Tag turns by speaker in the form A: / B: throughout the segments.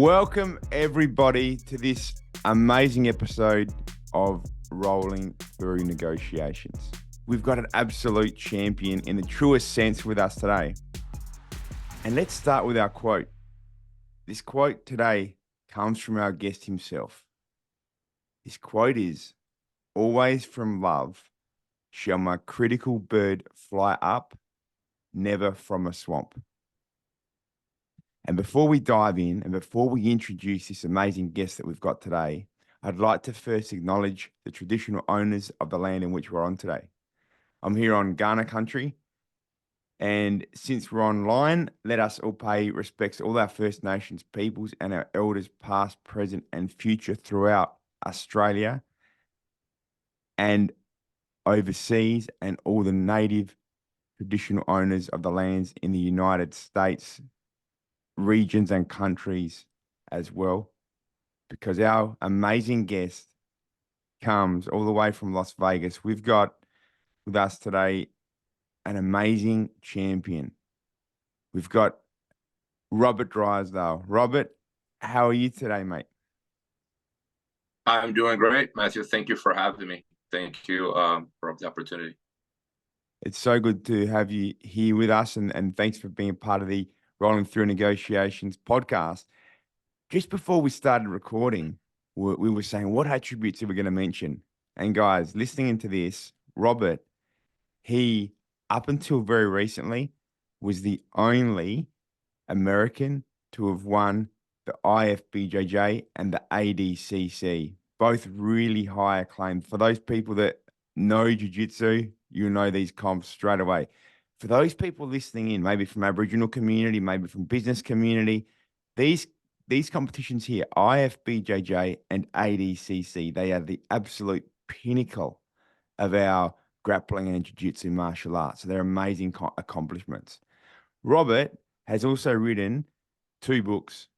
A: Welcome everybody to this amazing episode of Rolling Through Negotiations. We've got an absolute champion in the truest sense with us today. And let's start with our quote. This quote today comes from our guest himself. This quote is, "Always from love shall my critical bird fly up, never from a swamp." And before we dive in and before we introduce this amazing guest that we've got today, I'd like to first acknowledge the traditional owners of the land in which we're on today. I'm here on Ghana country, and since we're online, let us all pay respects to all our First Nations peoples and our elders past, present, and future throughout Australia and overseas, and all the native traditional owners of the lands in the United States, regions and countries as well, because our amazing guest comes all the way from Las Vegas. We've got with us today an amazing champion. We've got Robert Drysdale. Robert, how are you today, mate?
B: I'm doing great, Matthew. Thank you for having me. Thank you for the opportunity.
A: It's so good to have you here with us, and thanks for being part of the Rolling Through Negotiations podcast. Just before we started recording, we were saying what attributes are we going to mention? And guys, listening into this, Robert, he, up until very recently, was the only American to have won the IFBJJ and the ADCC, both really high acclaim. For those people that know Jiu-Jitsu, you know these comps straight away. For those people listening in, maybe from Aboriginal community, maybe from business community, these competitions here, IFBJJ and ADCC, they are the absolute pinnacle of our grappling and jiu-jitsu martial arts. So they're amazing accomplishments. Robert has also written 2 books.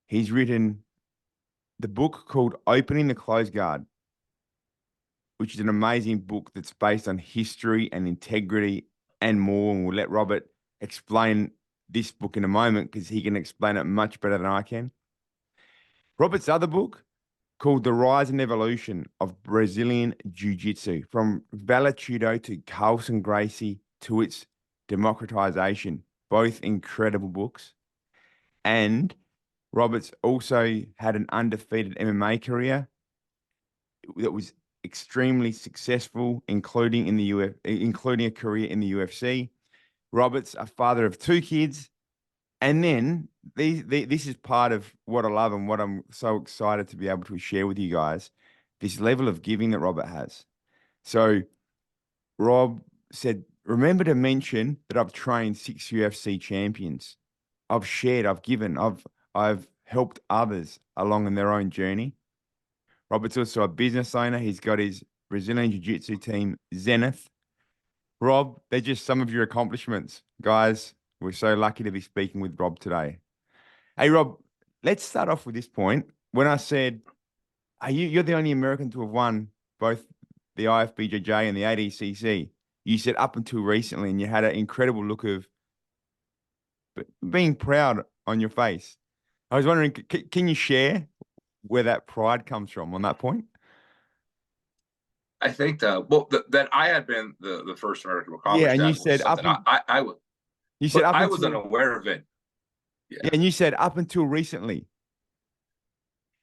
A: He's written the book called Opening the Closed Guard, which is an amazing book that's based on history and integrity and more. And we'll let Robert explain this book in a moment because he can explain it much better than I can. Robert's other book called The Rise and Evolution of Brazilian Jiu-Jitsu, from Vale-Tudo to Carlson Gracie to its democratization, both incredible books. And Robert's also had an undefeated MMA career that was extremely successful, including including a career in the UFC. Robert's a father of 2 kids. And then this is part of what I love and what I'm so excited to be able to share with you guys, this level of giving that Robert has. So Rob said, remember to mention that I've trained 6 UFC champions. I've shared, I've given, I've helped others along in their own journey. Robert's also a business owner. He's got his Brazilian Jiu-Jitsu team, Zenith. Rob, they're just some of your accomplishments. Guys, we're so lucky to be speaking with Rob today. Hey, Rob, let's start off with this point. When I said, hey, you're the only American to have won both the IFBJJ and the ADCC, you said up until recently, and you had an incredible look of being proud on your face. I was wondering, can you share where that pride comes from on that point?
B: I think that I had been the first American to accomplish
A: Yeah, and you
B: that was
A: said
B: something I was,
A: you said
B: but
A: up
B: I
A: until
B: was unaware of it.
A: Yeah, and you said up until recently,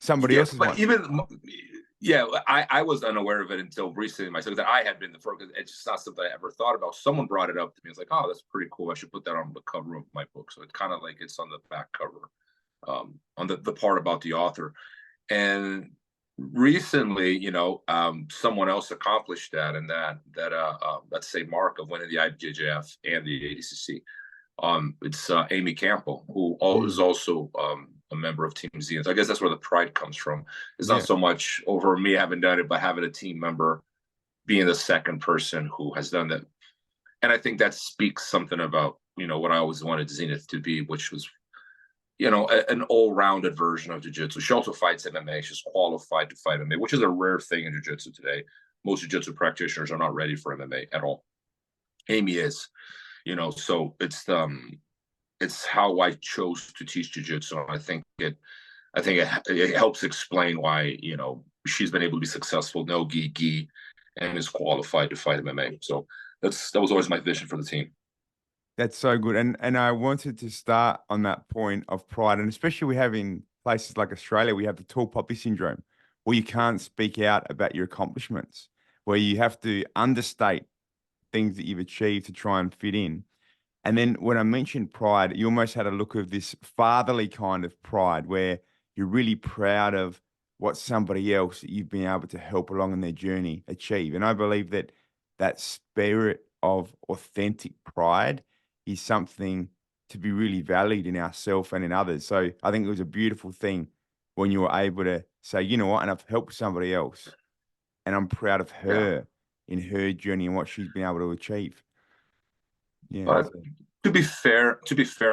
A: somebody
B: Yeah,
A: else has
B: but
A: won.
B: I was unaware of it until recently myself, that I had been the first. It's just not something I ever thought about. Someone brought it up to me. It's like, oh, that's pretty cool. I should put that on the cover of my book. So it's kind of like it's on the back cover, on the part about the author. And recently, someone else accomplished that, and let's say mark of winning the IBJJF and the ADCC. It's Amy Campbell, who is also a member of Team Z. And so I guess that's where the pride comes from. It's not so much over me having done it, but having a team member being the second person who has done that. And I think that speaks something about, what I always wanted Zenith to be, which was, an all-rounded version of jiu-jitsu. She also fights MMA. She's qualified to fight MMA, which is a rare thing in jiu-jitsu today. Most jiu-jitsu practitioners are not ready for MMA at all. Amy is. So it's how I chose to teach jiu-jitsu. I think I think it helps explain why, she's been able to be successful, no gi, and is qualified to fight MMA. So that was always my vision for the team.
A: That's so good. And I wanted to start on that point of pride. And especially we have in places like Australia, we have the tall poppy syndrome, where you can't speak out about your accomplishments, where you have to understate things that you've achieved to try and fit in. And then when I mentioned pride, you almost had a look of this fatherly kind of pride where you're really proud of what somebody else that you've been able to help along in their journey achieve. And I believe that that spirit of authentic pride is something to be really valued in ourselves and in others. So I think it was a beautiful thing when you were able to say, you know what, and I've helped somebody else and I'm proud of
B: Yeah.
A: her in her journey and what she's been able to achieve. Yeah.
B: But to be fair,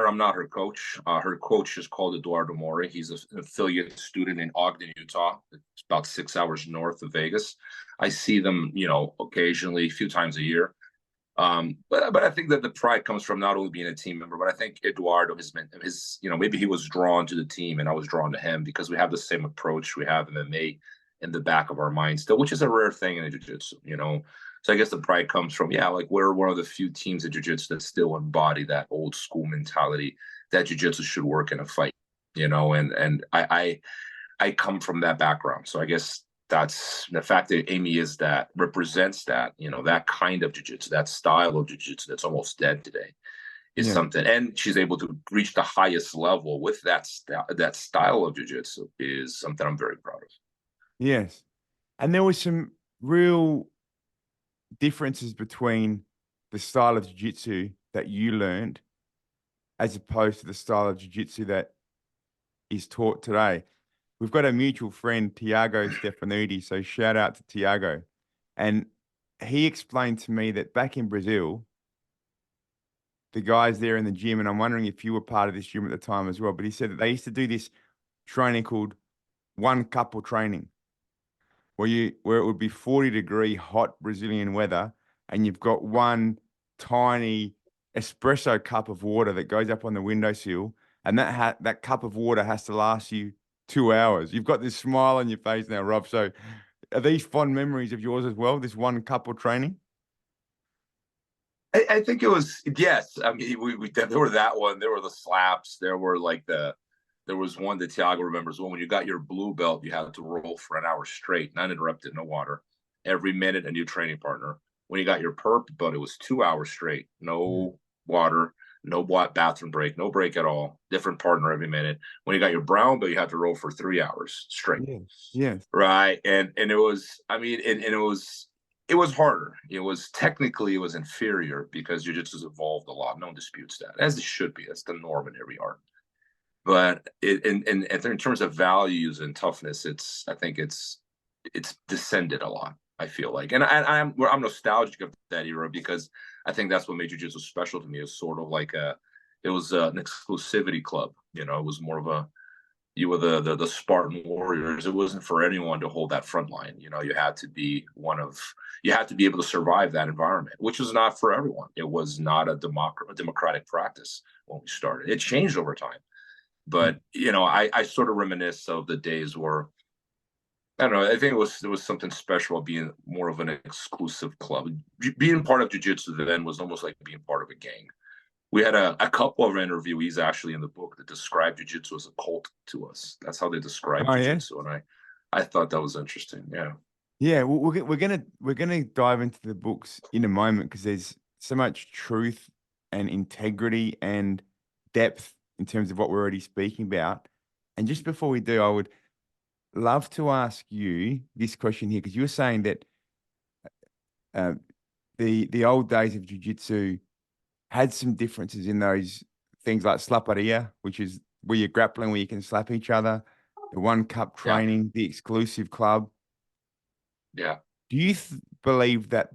B: I'm not her coach. Her coach is called Eduardo Mori. He's an affiliate student in Ogden, Utah. It's about 6 hours north of Vegas. I see them, occasionally, a few times a year. But I think that the pride comes from not only being a team member, but I think Eduardo has been maybe he was drawn to the team and I was drawn to him because we have the same approach. We have MMA in the back of our mind still, which is a rare thing in jiu-jitsu. So I guess the pride comes from, like we're one of the few teams in jiu-jitsu that still embody that old school mentality that jiu-jitsu should work in a fight, and I come from that background. So I guess that's the fact that Amy represents that, that kind of jiu-jitsu, that style of jiu-jitsu that's almost dead today is
A: Yeah.
B: something. And she's able to reach the highest level with that style of jiu-jitsu is something I'm very proud of.
A: Yes. And there was some real differences between the style of jiu-jitsu that you learned as opposed to the style of jiu-jitsu that is taught today. We've got a mutual friend, Tiago Stefanuti, so shout out to Tiago. And he explained to me that back in Brazil, the guys there in the gym, and I'm wondering if you were part of this gym at the time as well, but he said that they used to do this training called one couple training, where it would be 40-degree hot Brazilian weather, and you've got one tiny espresso cup of water that goes up on the windowsill, and that cup of water has to last you 2 hours. You've got this smile on your face now, Rob. So are these fond memories of yours as well, this one couple training?
B: I think it was, yes. I mean, there were that one. There were the slaps. There was one that Thiago remembers when you got your blue belt, you had to roll for an hour straight, uninterrupted, no water. Every minute, a new training partner. When you got your purple belt, it was 2 hours straight, no water, no bathroom break, no break at all. Different partner every minute. When you got your brown belt, you had to roll for 3 hours straight.
A: Yeah. Yes.
B: Right. And it was, I mean, and it was harder. It was inferior because jiu-jitsu's evolved a lot. No one disputes that, as it should be. That's the norm in every art. But in terms of values and toughness, I think it's descended a lot. I feel like, and I'm nostalgic of that era because I think that's what made jiu-jitsu special to me. Is sort of like it was an exclusivity club. It was more of you were the Spartan warriors. It wasn't for anyone to hold that front line. You had to be you had to be able to survive that environment, which was not for everyone. It was not a democratic practice when we started. It changed over time. But I sort of reminisce of the days where I don't know. I think there was something special about being more of an exclusive club. Being part of jiu-jitsu then was almost like being part of a gang. We had a couple of interviewees actually in the book that described jiu-jitsu as a cult to us. That's how they described
A: Oh, yeah.
B: jiu-jitsu, and I thought that was interesting. Yeah.
A: Yeah, we're gonna dive into the books in a moment because there's so much truth and integrity and depth in terms of what we're already speaking about. And just before we do, I would love to ask you this question here because you were saying that uh, the old days of jiu-jitsu had some differences in those things like slaparia, which is where you're grappling, where you can slap each other, the one cup
B: Yeah.
A: training, the exclusive club.
B: Yeah.
A: Do you believe that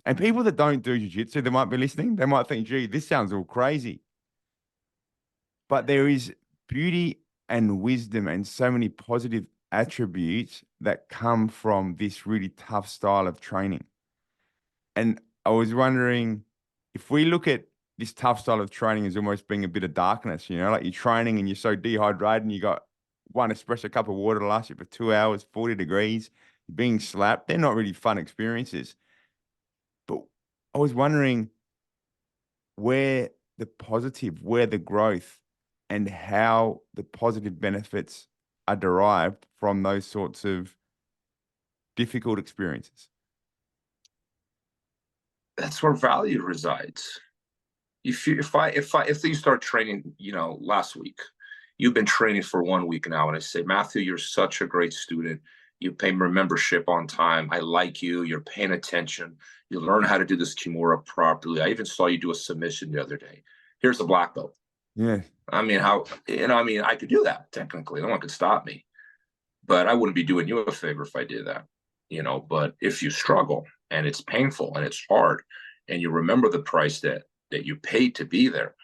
A: and people that don't do jiu-jitsu, they might be listening, they might think, gee, this sounds all crazy. But there is beauty and wisdom and so many positive attributes that come from this really tough style of training. And I was wondering if we look at this tough style of training as almost being a bit of darkness, like you're training and you're so dehydrated and you got one espresso cup of water to last you for 2 hours, 40 degrees, being slapped. They're not really fun experiences. But I was wondering where where the growth, and how the positive benefits are derived from those sorts of difficult experiences.
B: That's where value resides. If you start training, last week, you've been training for 1 week now, and I say, Matthew, you're such a great student. You pay my membership on time. I like you. You're paying attention. You learn how to do this Kimura properly. I even saw you do a submission the other day. Here's the black belt.
A: Yeah.
B: I mean, I could do that technically. No one could stop me, but I wouldn't be doing you a favor if I did that, But if you struggle and it's painful and it's hard, and you remember the price that you paid to be there,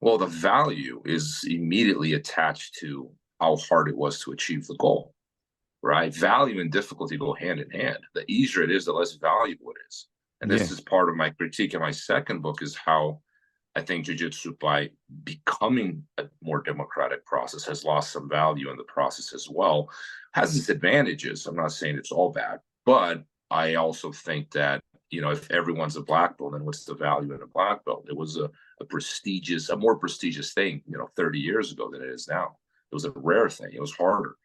B: well, the value is immediately attached to how hard it was to achieve the goal, right? Value and difficulty go hand in hand. The easier it is, the less valuable it is. And this is part of my critique in my second book, is how I think jiu-jitsu, by becoming a more democratic process, has lost some value in the process as well. Has its advantages. I'm not saying it's all bad, but I also think that, if everyone's a black belt, then what's the value in a black belt? It was a more prestigious thing, 30 years ago than it is now. It was a rare thing. It was harder.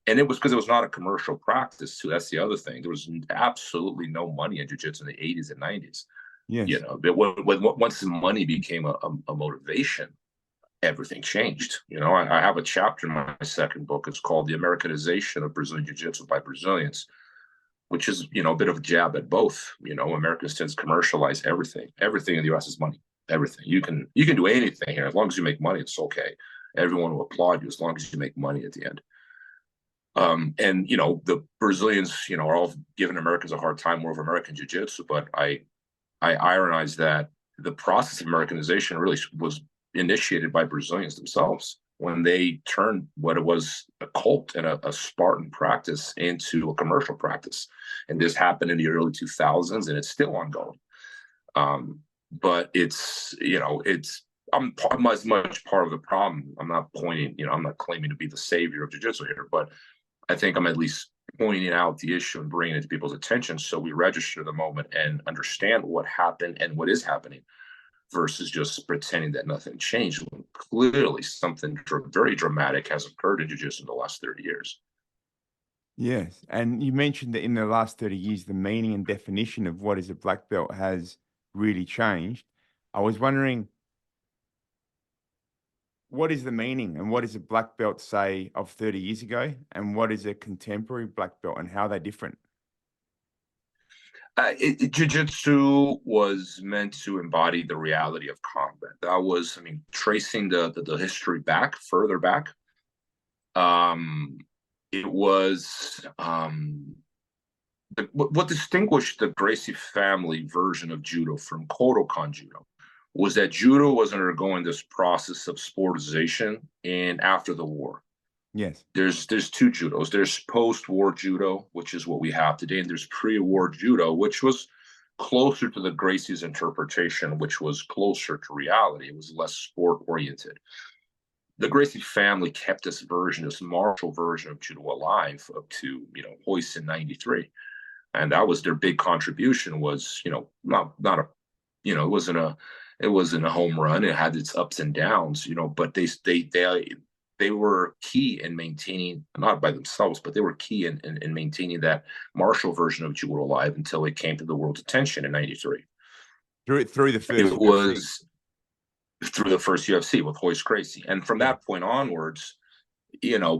B: And it was because it was not a commercial practice too. That's the other thing. There was absolutely no money in jiu-jitsu in the 80s and 90s.
A: Yes.
B: Once the money became a motivation, everything changed. I have a chapter in my second book. It's called The Americanization of Brazilian Jiu-Jitsu by Brazilians, which is, a bit of a jab at both. Americans tend to commercialize everything. Everything in the US is money. Everything. You can do anything here. As long as you make money, it's okay. Everyone will applaud you as long as you make money at the end. And the Brazilians, are all giving Americans a hard time more of American jiu-jitsu, but I ironize that the process of Americanization really was initiated by Brazilians themselves, when they turned what it was a cult and a Spartan practice into a commercial practice. And this happened in the early 2000s, and it's still ongoing. But I'm as much part of the problem. I'm not I'm not claiming to be the savior of jiu-jitsu here, but I think I'm at least pointing out the issue and bringing it to people's attention, so we register the moment and understand what happened and what is happening, versus just pretending that nothing changed, when clearly something very dramatic has occurred in jiu-jitsu in the last 30 years.
A: Yes. And you mentioned that in the last 30 years, the meaning and definition of what is a black belt has really changed. I was wondering, what is the meaning, and what does a black belt say of 30 years ago? And what is a contemporary black belt, and how are they different?
B: Jiu-jitsu was meant to embody the reality of combat. That was, tracing the history further back. It was what distinguished the Gracie family version of judo from Kodokan judo was that judo was undergoing this process of sportization and after the war.
A: Yes.
B: There's two judos. There's post-war judo, which is what we have today, and there's pre-war judo, which was closer to the Gracie's interpretation, which was closer to reality. It was less sport-oriented. The Gracie family kept this martial version of judo alive up to, Hoist in '93. And that was their big contribution, was, not a, it wasn't a home run. It had its ups and downs, but they were key in maintaining, not by themselves, but they were key in maintaining that martial version of judo alive until it came to the world's attention in '93.
A: Through the first
B: It was through the first UFC with Hoist Gracie. And from that point onwards,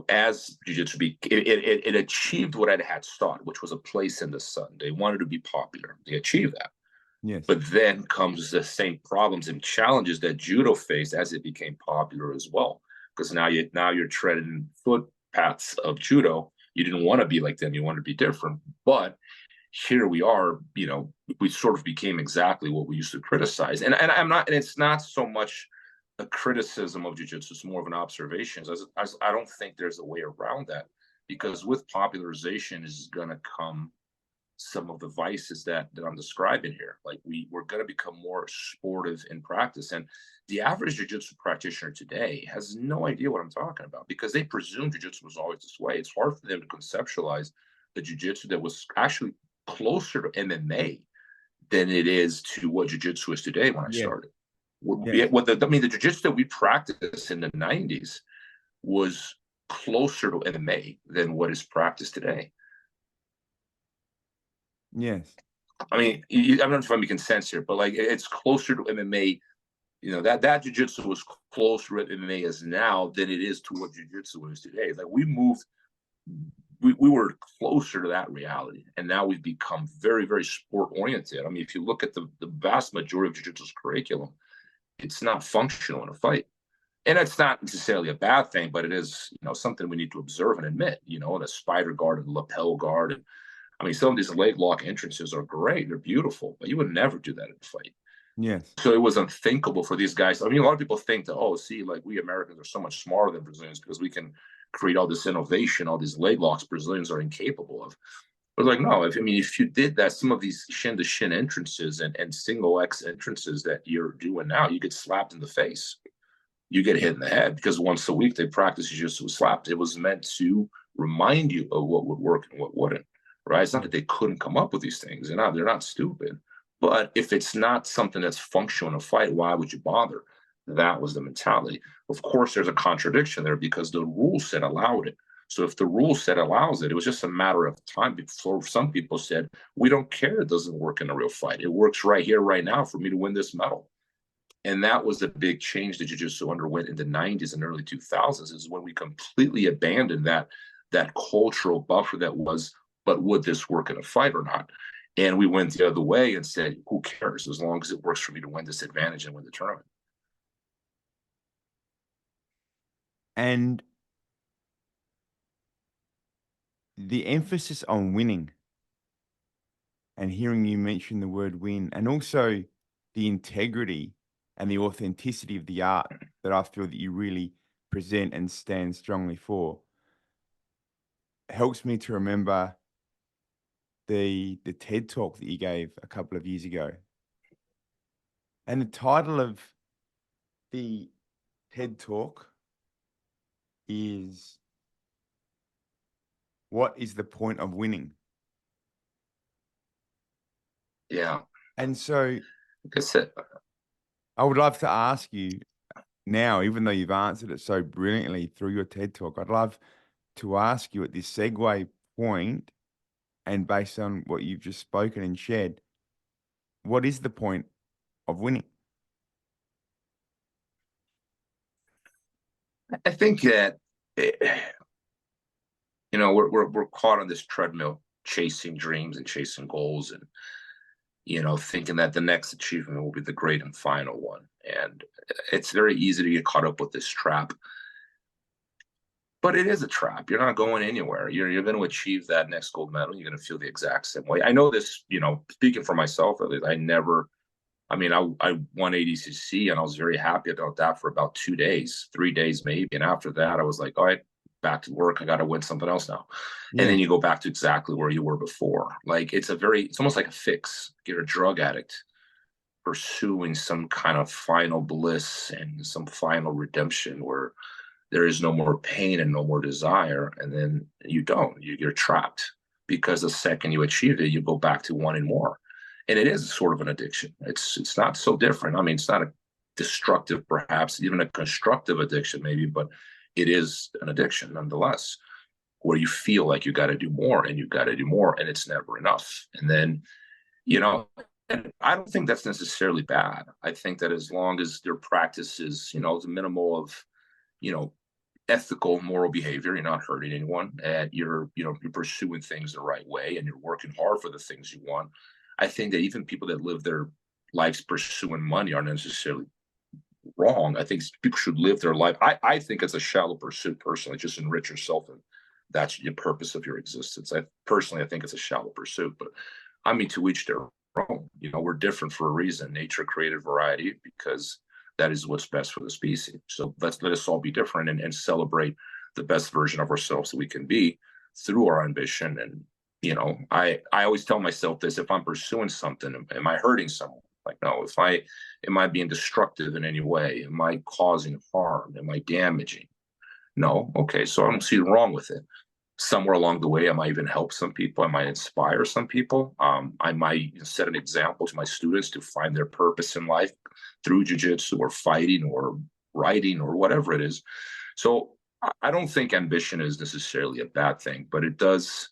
B: as jiu-jitsu, it achieved what it had sought, which was a place in the sun. They wanted to be popular. They achieved that.
A: Yes.
B: But then comes the same problems and challenges that judo faced as it became popular as well. Because now you're treading footpaths of judo. You didn't want to be like them. You want to be different. But here we are, we sort of became exactly what we used to criticize. And it's not so much a criticism of jiu-jitsu, it's more of an observation. As I don't think there's a way around that, because with popularization is going to come some of the vices that I'm describing here. Like we're going to become more sportive in practice. And the average jiu-jitsu practitioner today has no idea what I'm talking about because they presume jiu-jitsu was always this way. It's hard for them to conceptualize the jiu-jitsu that was actually closer to MMA than it is to what jiu-jitsu is today when I started.
A: Yeah.
B: The jiu-jitsu that we practiced in the 90s was closer to MMA than what is practiced today.
A: Yes.
B: I mean, I don't know if I'm making sense here, but like it's closer to MMA. You know, that jiu-jitsu was closer to MMA as now than it is to what jiu-jitsu is today. Like we were closer to that reality, and now we've become very, very sport oriented. I mean, if you look at the vast majority of jiu-jitsu's curriculum, it's not functional in a fight. And it's not necessarily a bad thing, but it is, you know, something we need to observe and admit, you know, and a spider guard and lapel guard. And I mean, some of these leg lock entrances are great. They're beautiful, but you would never do that in a fight.
A: Yes.
B: So it was unthinkable for these guys. I mean, a lot of people think that, oh, see, like we Americans are so much smarter than Brazilians because we can create all this innovation, all these leg locks Brazilians are incapable of. But like, no, if you did that, some of these shin to shin entrances and single X entrances that you're doing now, you get slapped in the face. You get hit in the head because once a week they practice jiu-jitsu with slapped. It was meant to remind you of what would work and what wouldn't, right? It's not that they couldn't come up with these things. They're not stupid. But if it's not something that's functional in a fight, why would you bother? That was the mentality. Of course, there's a contradiction there because the rule set allowed it. So if the rule set allows it, it was just a matter of time before some people said, we don't care, it doesn't work in a real fight. It works right here, right now for me to win this medal. And that was the big change that jiu-jitsu underwent in the 90s and early 2000s is when we completely abandoned that cultural buffer that was, but would this work in a fight or not? And we went the other way and said, who cares as long as it works for me to win this advantage and win the tournament.
A: And the emphasis on winning and hearing you mention the word win and also the integrity and the authenticity of the art that I feel that you really present and stand strongly for helps me to remember the TED talk that you gave a couple of years ago. And the title of the TED talk is What is the Point of Winning?
B: Yeah.
A: And so
B: That's it.
A: I would love to ask you now, even though you've answered it so brilliantly through your TED talk, I'd love to ask you at this segue point, and based on what you've just spoken and shared, what is the point of winning?
B: I think that, you know, we're caught on this treadmill, chasing dreams and chasing goals and, you know, thinking that the next achievement will be the great and final one. And it's very easy to get caught up with this trap. But it is a trap. You're not going anywhere. You're going to achieve that next gold medal. You're going to feel the exact same way. I know this, you know, speaking for myself, at least, I won ADCC and I was very happy about that for about 2 days, 3 days maybe. And after that, I was like, all right, back to work. I got to win something else now.
A: Yeah.
B: And then you go back to exactly where you were before. Like it's almost like a fix. You're a drug addict pursuing some kind of final bliss and some final redemption where there is no more pain and no more desire. And then you're trapped because the second you achieve it, you go back to wanting more. And it is sort of an addiction. It's not so different. I mean, it's not a destructive, perhaps even a constructive addiction, maybe, but it is an addiction nonetheless, where you feel like you got to do more and you got to do more, and it's never enough. And then, you know, and I don't think that's necessarily bad. I think that as long as their practice is, you know, the minimal of, you know, ethical, moral behavior, you're not hurting anyone, and you're pursuing things the right way, and you're working hard for the things you want. I think that even people that live their lives pursuing money aren't necessarily wrong. I think people should live their life. I think it's a shallow pursuit personally, just enrich yourself, and that's the purpose of your existence. I think it's a shallow pursuit, but I mean, to each their own. You know, we're different for a reason. Nature created variety because that is what's best for the species. So let us all be different and celebrate the best version of ourselves that we can be through our ambition You know, I always tell myself this: if I'm pursuing something, am I hurting someone? Like, no. If I am I being destructive in any way? Am I causing harm? Am I damaging? No. Okay, so I don't see wrong with it. Somewhere along the way, I might even help some people. I might inspire some people. I might set an example to my students to find their purpose in life through jiu-jitsu or fighting or writing or whatever it is. So I don't think ambition is necessarily a bad thing, but it does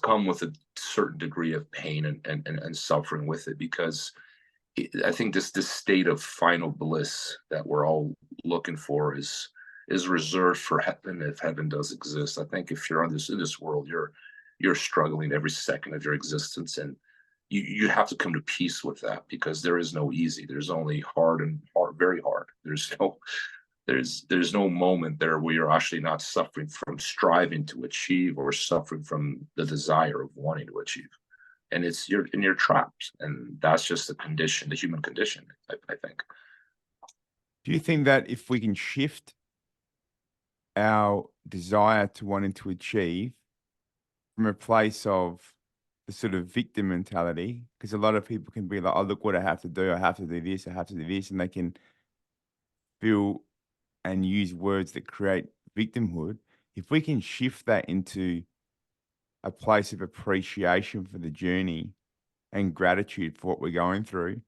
B: come with a certain degree of pain and suffering with it, because I think this state of final bliss that we're all looking for is reserved for heaven, if heaven does exist. I think if you're on this in this world, you're struggling every second of your existence, and you have to come to peace with that, because there is no easy. There's only hard and hard, very hard. There's no moment there where you're actually not suffering from striving to achieve or suffering from the desire of wanting to achieve. And you're in your traps, and that's just the condition, the human condition, I think.
A: Do you think that if we can shift our desire to wanting to achieve from a place of the sort of victim mentality, because a lot of people can be like, oh, look what I have to do. I have to do this. I have to do this. And they can feel and use words that create victimhood. If we can shift that into a place of appreciation for the journey and gratitude for what we're going through,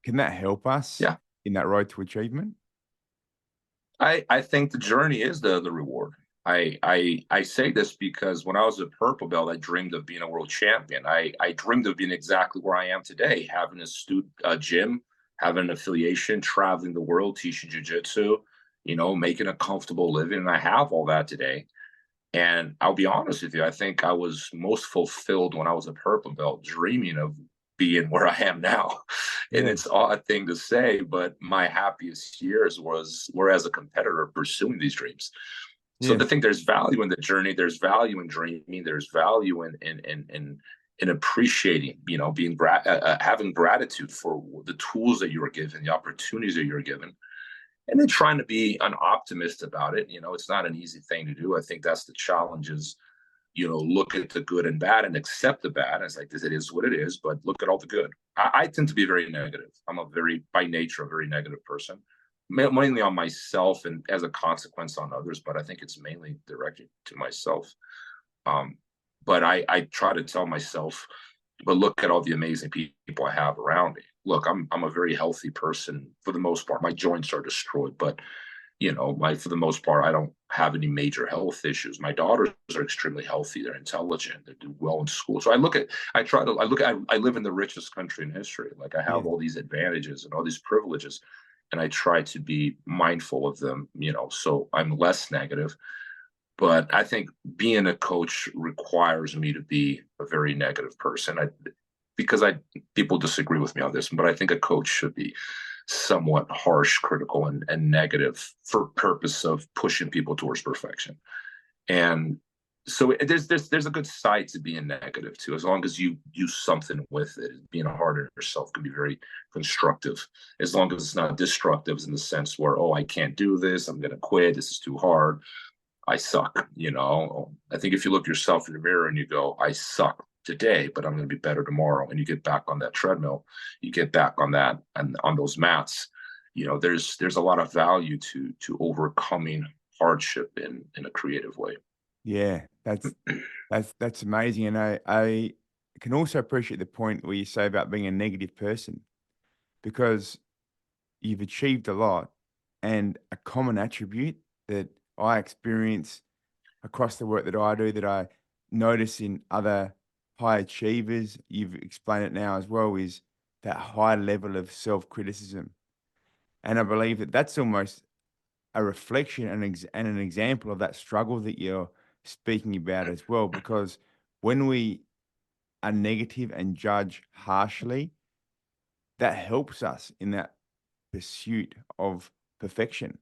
A: can that help us
B: Yeah.
A: in that road to achievement?
B: I think the journey is the reward. I say this because when I was a purple belt, I dreamed of being a world champion. I dreamed of being exactly where I am today, having a gym, having an affiliation, traveling the world, teaching jujitsu, making a comfortable living. And I have all that today. And I'll be honest with you, I think I was most fulfilled when I was a purple belt, dreaming of being where I am now. And
A: Yeah.
B: it's an odd thing to say, but my happiest years were as a competitor pursuing these dreams. So
A: Yeah.
B: I think there's value in the journey, there's value in dreaming, there's value in appreciating, being having gratitude for the tools that you were given, the opportunities that you're given, and then trying to be an optimist about it. It's not an easy thing to do. I think that's the challenge is, look at the good and bad and accept the bad. It's like this, it is what it is, but look at all the good. I tend to be very negative. I'm by nature, a very negative person, mainly on myself and as a consequence on others, but I think it's mainly directed to myself. But I try to tell myself, but look at all the amazing people I have around me. Look, I'm a very healthy person for the most part. My joints are destroyed, but for the most part, I don't have any major health issues. My daughters are extremely healthy. They're intelligent. They do well in school. So I live in the richest country in history. Like I have
A: Yeah.
B: all these advantages and all these privileges, and I try to be mindful of them, so I'm less negative. But I think being a coach requires me to be a very negative person. Because people disagree with me on this, but I think a coach should be somewhat harsh, critical, and negative for purpose of pushing people towards perfection. And so there's a good side to being negative too, as long as you do something with it. Being hard on yourself can be very constructive, as long as it's not destructive in the sense where, oh, I can't do this, I'm gonna quit, this is too hard, I suck. I think if you look yourself in the mirror and you go, I suck today, but I'm going to be better tomorrow, and you get back on that treadmill, you get back on that and on those mats, there's a lot of value to overcoming hardship in a creative way.
A: Yeah. That's amazing. And I can also appreciate the point where you say about being a negative person, because you've achieved a lot, and a common attribute that I experience across the work that I do, that I notice in other high achievers, you've explained it now as well, is that high level of self-criticism. And I believe that that's almost a reflection and an example of that struggle that you're speaking about as well. Because when we are negative and judge harshly, that helps us in that pursuit of perfection.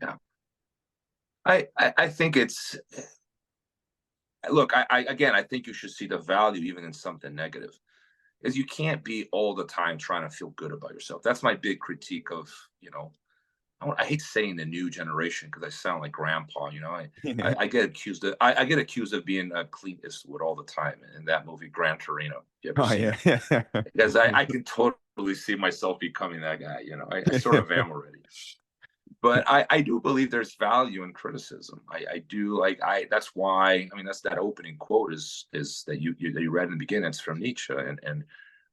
B: Yeah, I think it's look, I think you should see the value even in something negative, is you can't be all the time trying to feel good about yourself. That's my big critique of I hate saying the new generation because I sound like grandpa.
A: Yeah.
B: I get accused of I get accused of being a Clint Eastwood all the time in that movie Gran Torino. You ever
A: Oh
B: seen
A: yeah.
B: it? Because I can totally see myself becoming that guy. I sort of am already. But I do believe there's value in criticism. I do like that's why that's that opening quote is that you read in the beginning. It's from Nietzsche, and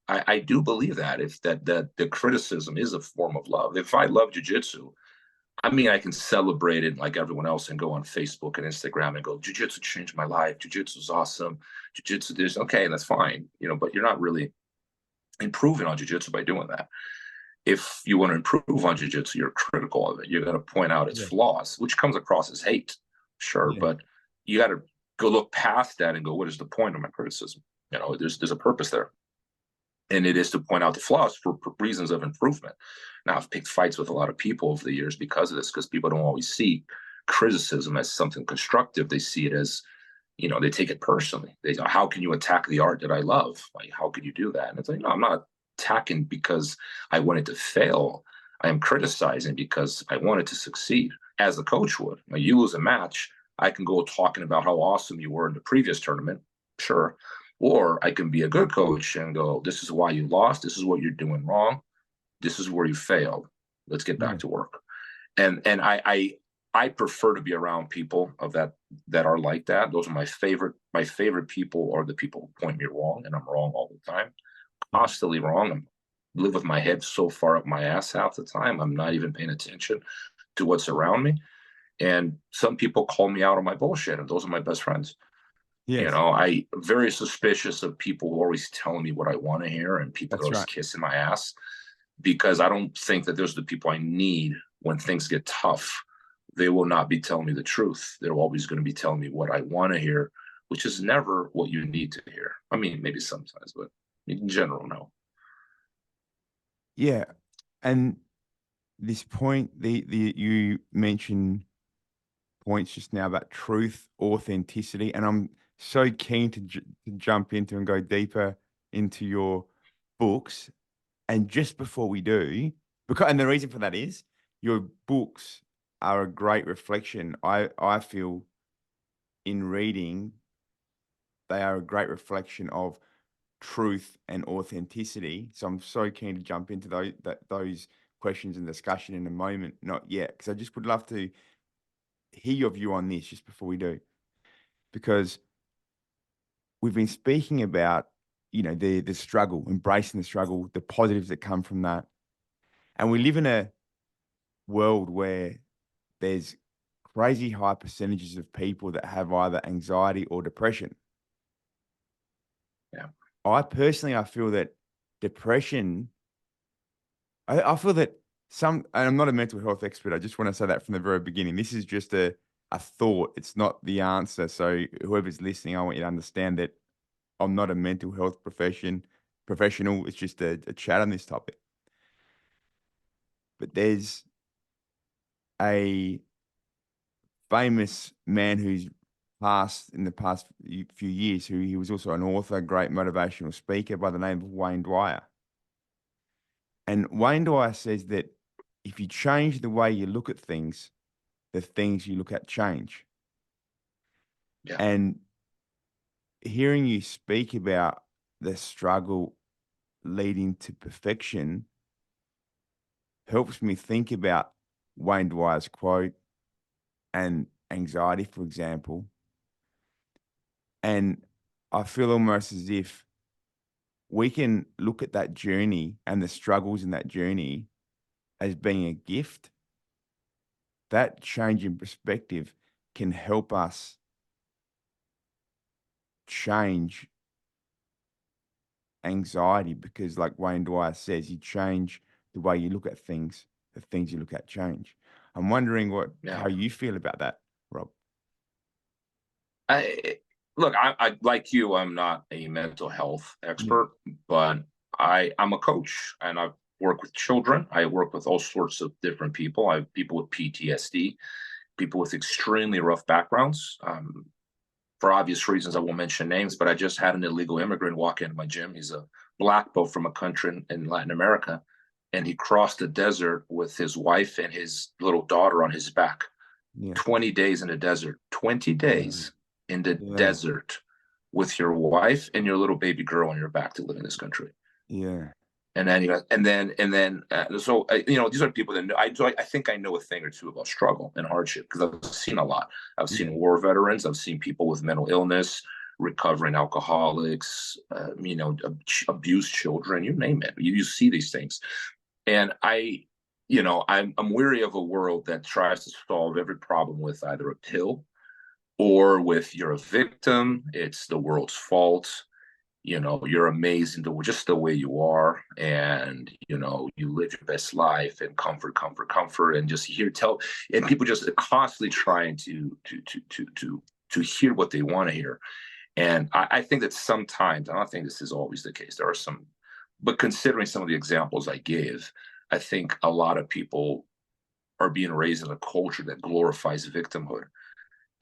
B: I do believe that if that the criticism is a form of love. If I love jujitsu, I can celebrate it like everyone else and go on Facebook and Instagram and go, Jiu-Jitsu changed my life. Jiu-Jitsu is awesome. Jiu-Jitsu this, okay, that's fine. But you're not really improving on Jiu-Jitsu by doing that. If you want to improve on Jiu-Jitsu, you're critical of it. You're going to point out its
A: Yeah.
B: flaws, which comes across as hate. Sure,
A: Yeah.
B: but you got to go look past that and go, what is the point of my criticism? There's a purpose there. And it is to point out the flaws for reasons of improvement. Now, I've picked fights with a lot of people over the years because of this, because people don't always see criticism as something constructive. They see it as, they take it personally. They go, how can you attack the art that I love? Like, how could you do that? And it's like, no, I'm not attacking because I want it to fail. I am criticizing because I want it to succeed, as a coach would. Now, you lose a match, I can go talking about how awesome you were in the previous tournament. Sure. Or I can be a good coach and go, this is why you lost. This is what you're doing wrong. This is where you failed. Let's get back to work. And I prefer to be around people of that are like that. Those are my favorite. My favorite people are the people who point me wrong, and I'm wrong all the time, constantly wrong. I live with my head so far up my ass half the time. I'm not even paying attention to what's around me. And some people call me out on my bullshit, and those are my best friends.
A: Yes.
B: I'm very suspicious of people who are always telling me what I want to hear and people that are always kissing my ass, because I don't think that those are the people I need when things get tough. They will not be telling me the truth. They're always going to be telling me what I want to hear, which is never what you need to hear. Maybe sometimes, but in general, no.
A: Yeah. And this point, you mentioned points just now about truth, authenticity, and I'm so keen to jump into and go deeper into your books. And just before we do, and the reason for that is your books are a great reflection. I feel in reading, they are a great reflection of truth and authenticity. So I'm so keen to jump into those questions and discussion in a moment. Not yet, because I just would love to hear your view on this just before we do, because we've been speaking about the struggle, embracing the struggle, the positives that come from that, and we live in a world where there's crazy high percentages of people that have either anxiety or depression.
B: Yeah.
A: I feel that depression, I feel that and I'm not a mental health expert. I just want to say that from the very beginning. This is just a thought. It's not the answer. So whoever's listening, I want you to understand that I'm not a mental health professional. It's just a chat on this topic. But there's a famous man who's passed in the past few years, who he was also an author, great motivational speaker, by the name of Wayne Dwyer. And Wayne Dwyer says that if you change the way you look at things, the things you look at change.
B: Yeah.
A: And hearing you speak about the struggle leading to perfection helps me think about Wayne Dwyer's quote and anxiety, for example. And I feel almost as if we can look at that journey and the struggles in that journey as being a gift. That change in perspective can help us change anxiety, because like Wayne Dwyer says, you change the way you look at things, the things you look at change. I'm wondering how you feel about that, Rob.
B: Look, I like you, I'm not a mental health expert, but I'm a coach and I work with children. I work with all sorts of different people. I have people with PTSD, people with extremely rough backgrounds. For obvious reasons, I won't mention names, but I just had an illegal immigrant walk into my gym. He's a black belt from a country in Latin America. and he crossed the desert with his wife and his little daughter on his back.
A: Yeah.
B: 20 days in the desert. 20 days in the
A: Yeah.
B: desert with your wife and your little baby girl on your back to live in this country.
A: Yeah.
B: And then, so these are people that know, I think I know a thing or two about struggle and hardship because I've seen a lot. I've seen war veterans. I've seen people with mental illness, recovering alcoholics, abused children, you name it. You see these things. And I'm weary of a world that tries to solve every problem with either a pill or with you're a victim, it's the world's fault, you're amazing just the way you are, and you live your best life and comfort, and just and people just constantly trying to hear what they want to hear. And I think that sometimes, I don't think this is always the case. There are some, but considering some of the examples I gave, I think a lot of people are being raised in a culture that glorifies victimhood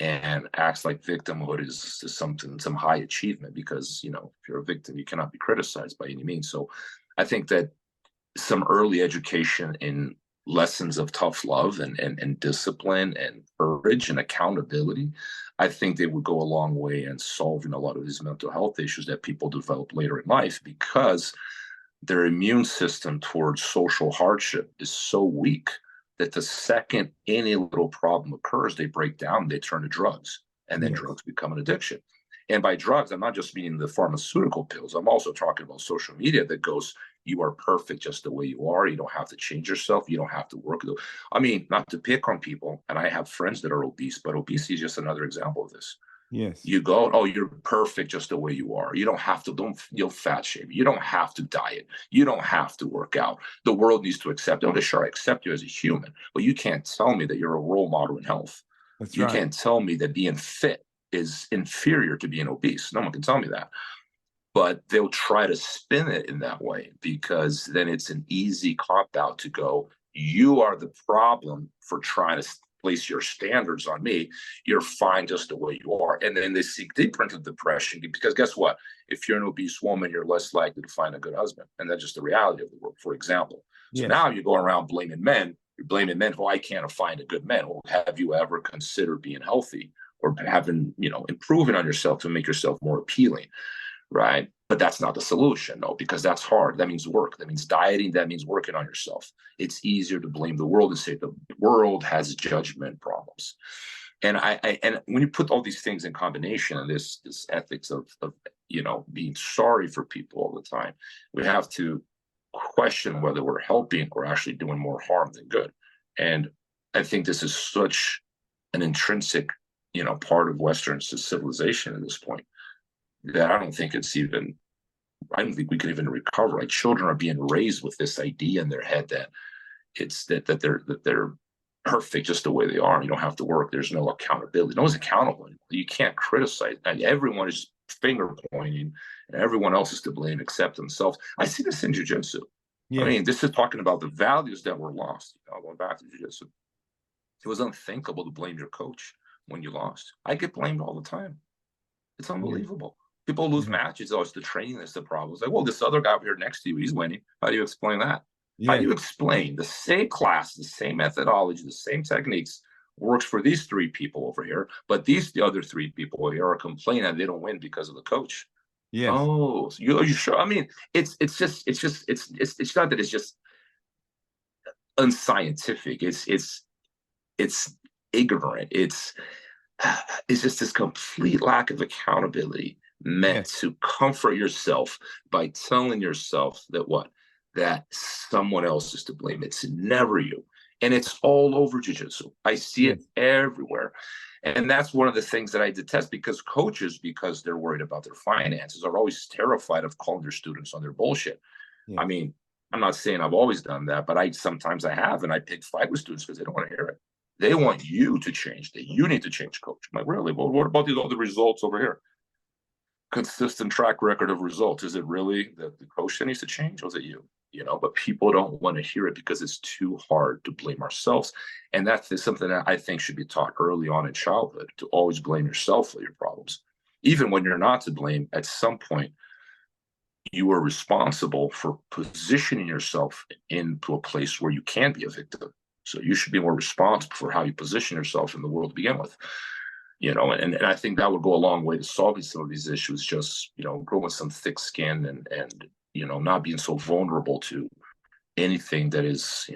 B: and acts like victimhood is some high achievement because, if you're a victim, you cannot be criticized by any means. So I think that some early education in lessons of tough love and discipline and courage and accountability, I think they would go a long way in solving a lot of these mental health issues that people develop later in life because their immune system towards social hardship is so weak that the second any little problem occurs, they break down, they turn to drugs, and then drugs become an addiction. And by drugs, I'm not just meaning the pharmaceutical pills. I'm also talking about social media that goes, you are perfect just the way you are. You don't have to change yourself. You don't have to work. I mean, not to pick on people, and I have friends that are obese, but obesity is just another example of this.
A: Yes.
B: You go, oh, you're perfect just the way you are. You don't have to, you'll fat shame. You don't have to diet. You don't have to work out. The world needs to accept, oh, sure, I accept you as a human, but you can't tell me that you're a role model in health.
A: That's
B: you
A: right.
B: can't tell me that being fit is inferior to being obese. No one can tell me that. But they'll try to spin it in that way because then it's an easy cop out to go, you are the problem for trying to place your standards on me. You're fine just the way you are. And then they seek deeper into depression because guess what? If you're an obese woman, you're less likely to find a good husband. And that's just the reality of the world, for example. So now you go around blaming men. You're blaming men. Oh, I can't find a good man. Well, have you ever considered being healthy or having, improving on yourself to make yourself more appealing? Right. But that's not the solution, no, because that's hard. That means work. That means dieting. That means working on yourself. It's easier to blame the world and say the world has judgment problems. And and when you put all these things in combination and this ethics of being sorry for people all the time, we have to question whether we're helping or actually doing more harm than good. And I think this is such an intrinsic, part of Western civilization at this point that I don't think we can even recover. Like children are being raised with this idea in their head that it's that they're perfect just the way they are. You don't have to work. There's no accountability. No one's accountable. You can't criticize. And everyone is finger pointing and everyone else is to blame except themselves. I see this in jiu-jitsu. I mean, this is talking about the values that were lost. Going back to jiu-jitsu, it was unthinkable to blame your coach when you lost. I get blamed all the time. It's unbelievable. People lose matches. Oh, it's the training that's the problem. It's like, well, this other guy over here next to you, he's winning. How do you explain that? How do you explain the same class, the same methodology, the same techniques works for these three people over here, but the other three people here are complaining that they don't win because of the coach? Oh, so are you sure? I mean, it's not that it's just unscientific. It's ignorant. It's just this complete lack of accountability meant to comfort yourself by telling yourself that someone else is to blame. It's never you. And it's all over jiu-jitsu. I see it everywhere. And that's one of the things that I detest because coaches, because they're worried about their finances, are always terrified of calling their students on their bullshit. I mean, I'm not saying I've always done that, but sometimes I have, and I pick fight with students because they don't want to hear it. They want you to change. That you need to change, coach. I'm like, really? Well, what about these other results over here? Consistent track record of results. Is it really the coach that needs to change, or is it you? But people don't want to hear it because it's too hard to blame ourselves. And that's something that I think should be taught early on in childhood, to always blame yourself for your problems. Even when you're not to blame, at some point, you are responsible for positioning yourself into a place where you can be a victim. So you should be more responsible for how you position yourself in the world to begin with. And I think that would go a long way to solving some of these issues, just, growing some thick skin and not being so vulnerable to anything that is,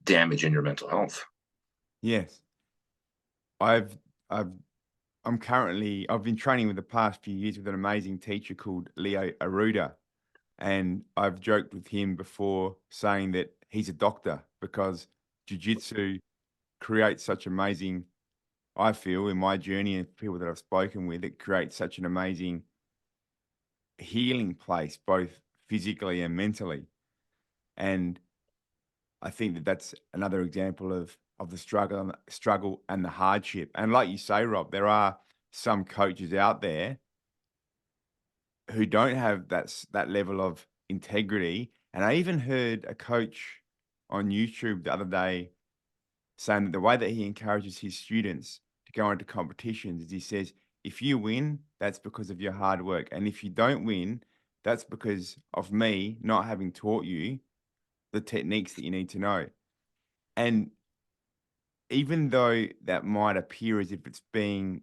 B: damaging your mental health.
A: Yes. I've I've I've been training with the past few years with an amazing teacher called Léo Vieira, and I've joked with him before saying that he's a doctor because jiu-jitsu creates such amazing, I feel, in my journey and people that I've spoken with, it creates such an amazing healing place, both physically and mentally. And I think that that's another example of the struggle and the hardship. And like you say, Rob, there are some coaches out there who don't have that level of integrity. And I even heard a coach on YouTube the other day saying that the way that he encourages his students to go into competitions is he says, if you win, that's because of your hard work. And if you don't win, that's because of me not having taught you the techniques that you need to know. And even though that might appear as if it's being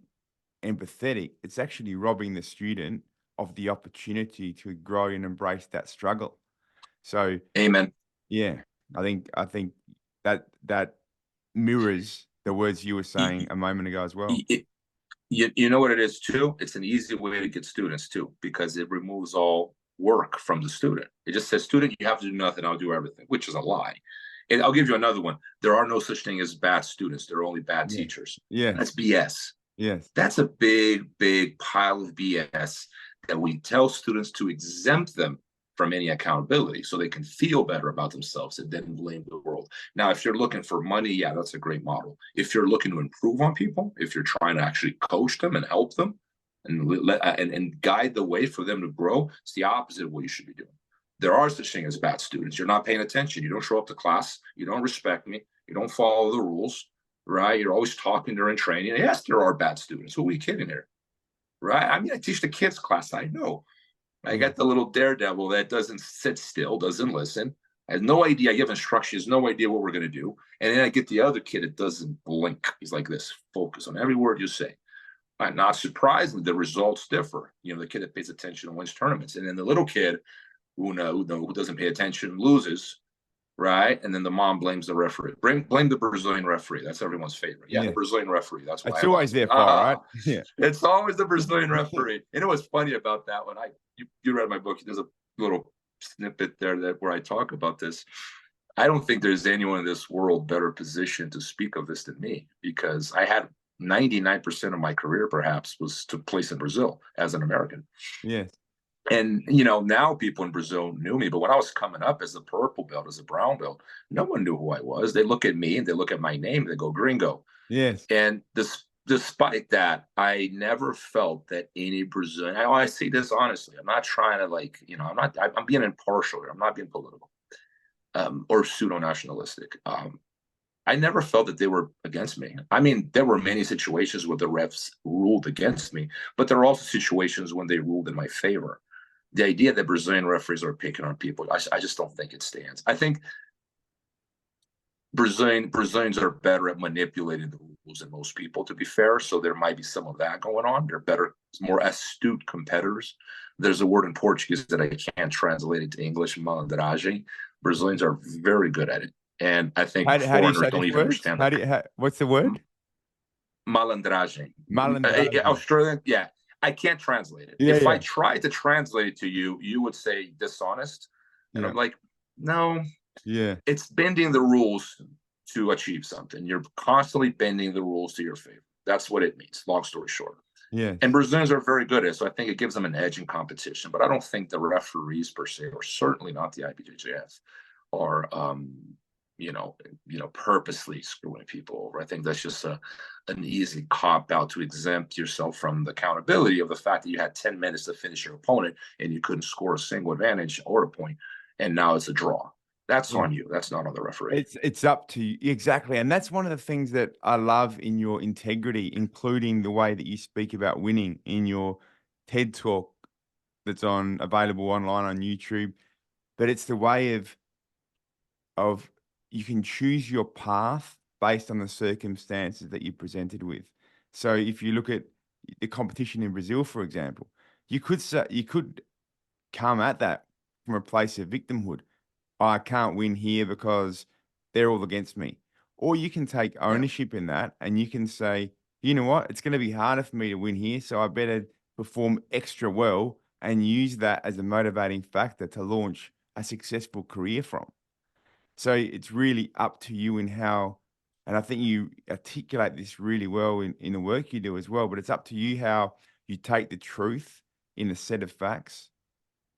A: empathetic, it's actually robbing the student of the opportunity to grow and embrace that struggle. So,
B: Amen.
A: yeah, I think that mirrors the words you were saying a moment ago as well.
B: You know what it is too? It's an easy way to get students too, because it removes all work from the student. It just says, student, you have to do nothing, I'll do everything, which is a lie. And I'll give you another one. There are no such thing as bad students. There are only bad
A: Yeah.
B: teachers.
A: Yeah.
B: That's BS.
A: Yes.
B: That's a big, big pile of BS that we tell students to exempt them from any accountability so they can feel better about themselves and then blame the world. Now, if you're looking for money, yeah, that's a great model. If you're looking to improve on people, if you're trying to actually coach them and help them and guide the way for them to grow, it's the opposite of what you should be doing. There are such things as bad students. You're not paying attention. You don't show up to class. You don't respect me. You don't follow the rules, right? You're always talking during training. Yes, there are bad students. Who are we kidding here? Right? I mean, I teach the kids class. I know. I got the little daredevil that doesn't sit still, doesn't listen, has no idea. I give instructions, no idea what we're going to do. And then I get the other kid that doesn't blink. He's like this, focus on every word you say. Not surprisingly, the results differ. The kid that pays attention and wins tournaments. And then the little kid who doesn't pay attention loses, right? And then the mom blames the referee. Blame the Brazilian referee. That's everyone's favorite. Yeah, the Brazilian referee. That's why
A: it's always their fault, right? Yeah.
B: It's always the Brazilian referee. You know what's funny about that one? You read my book. There's a little snippet there where I talk about this. I don't think there's anyone in this world better positioned to speak of this than me, because I had 99% of my career perhaps took place in Brazil as an American.
A: Yes.
B: And, now people in Brazil knew me, but when I was coming up as a purple belt, as a brown belt, no one knew who I was. They look at me and they look at my name and they go, Gringo.
A: Yes.
B: And despite that, I never felt that any Brazilian, I say this honestly, I'm not trying to I'm being impartial here. I'm not being political or pseudo-nationalistic. I never felt that they were against me. I mean, there were many situations where the refs ruled against me, but there are also situations when they ruled in my favor. The idea that Brazilian referees are picking on people, I just don't think it stands. I think Brazilians are better at manipulating the rules than most people, to be fair. So there might be some of that going on. They're better, more astute competitors. There's a word in Portuguese that I can't translate into English, malandragem. Brazilians are very good at it. And I think foreigners don't even understand that.
A: What's the word?
B: Malandragem.
A: Malandragem.
B: Australian, yeah. I can't translate it. If I tried to translate it to you, you would say dishonest. And I'm like, no.
A: Yeah.
B: It's bending the rules to achieve something. You're constantly bending the rules to your favor. That's what it means, long story short.
A: Yeah.
B: And Brazilians are very good at it, so I think it gives them an edge in competition. But I don't think the referees per se, or certainly not the IBJJF, are purposely screwing people over. I think that's just an easy cop out to exempt yourself from the accountability of the fact that you had 10 minutes to finish your opponent and you couldn't score a single advantage or a point, and now it's a draw. That's on you. That's not on the referee.
A: It's up to you. Exactly. And that's one of the things that I love in your integrity, including the way that you speak about winning in your TED Talk that's available online on YouTube, but it's the way of you can choose your path based on the circumstances that you're presented with. So if you look at the competition in Brazil, for example, you could come at that from a place of victimhood. I can't win here because they're all against me. Or you can take
B: Yeah.
A: ownership in that and you can say, you know what, it's going to be harder for me to win here, so I better perform extra well and use that as a motivating factor to launch a successful career from. So it's really up to you in how, and I think you articulate this really well in the work you do as well, but it's up to you how you take the truth in a set of facts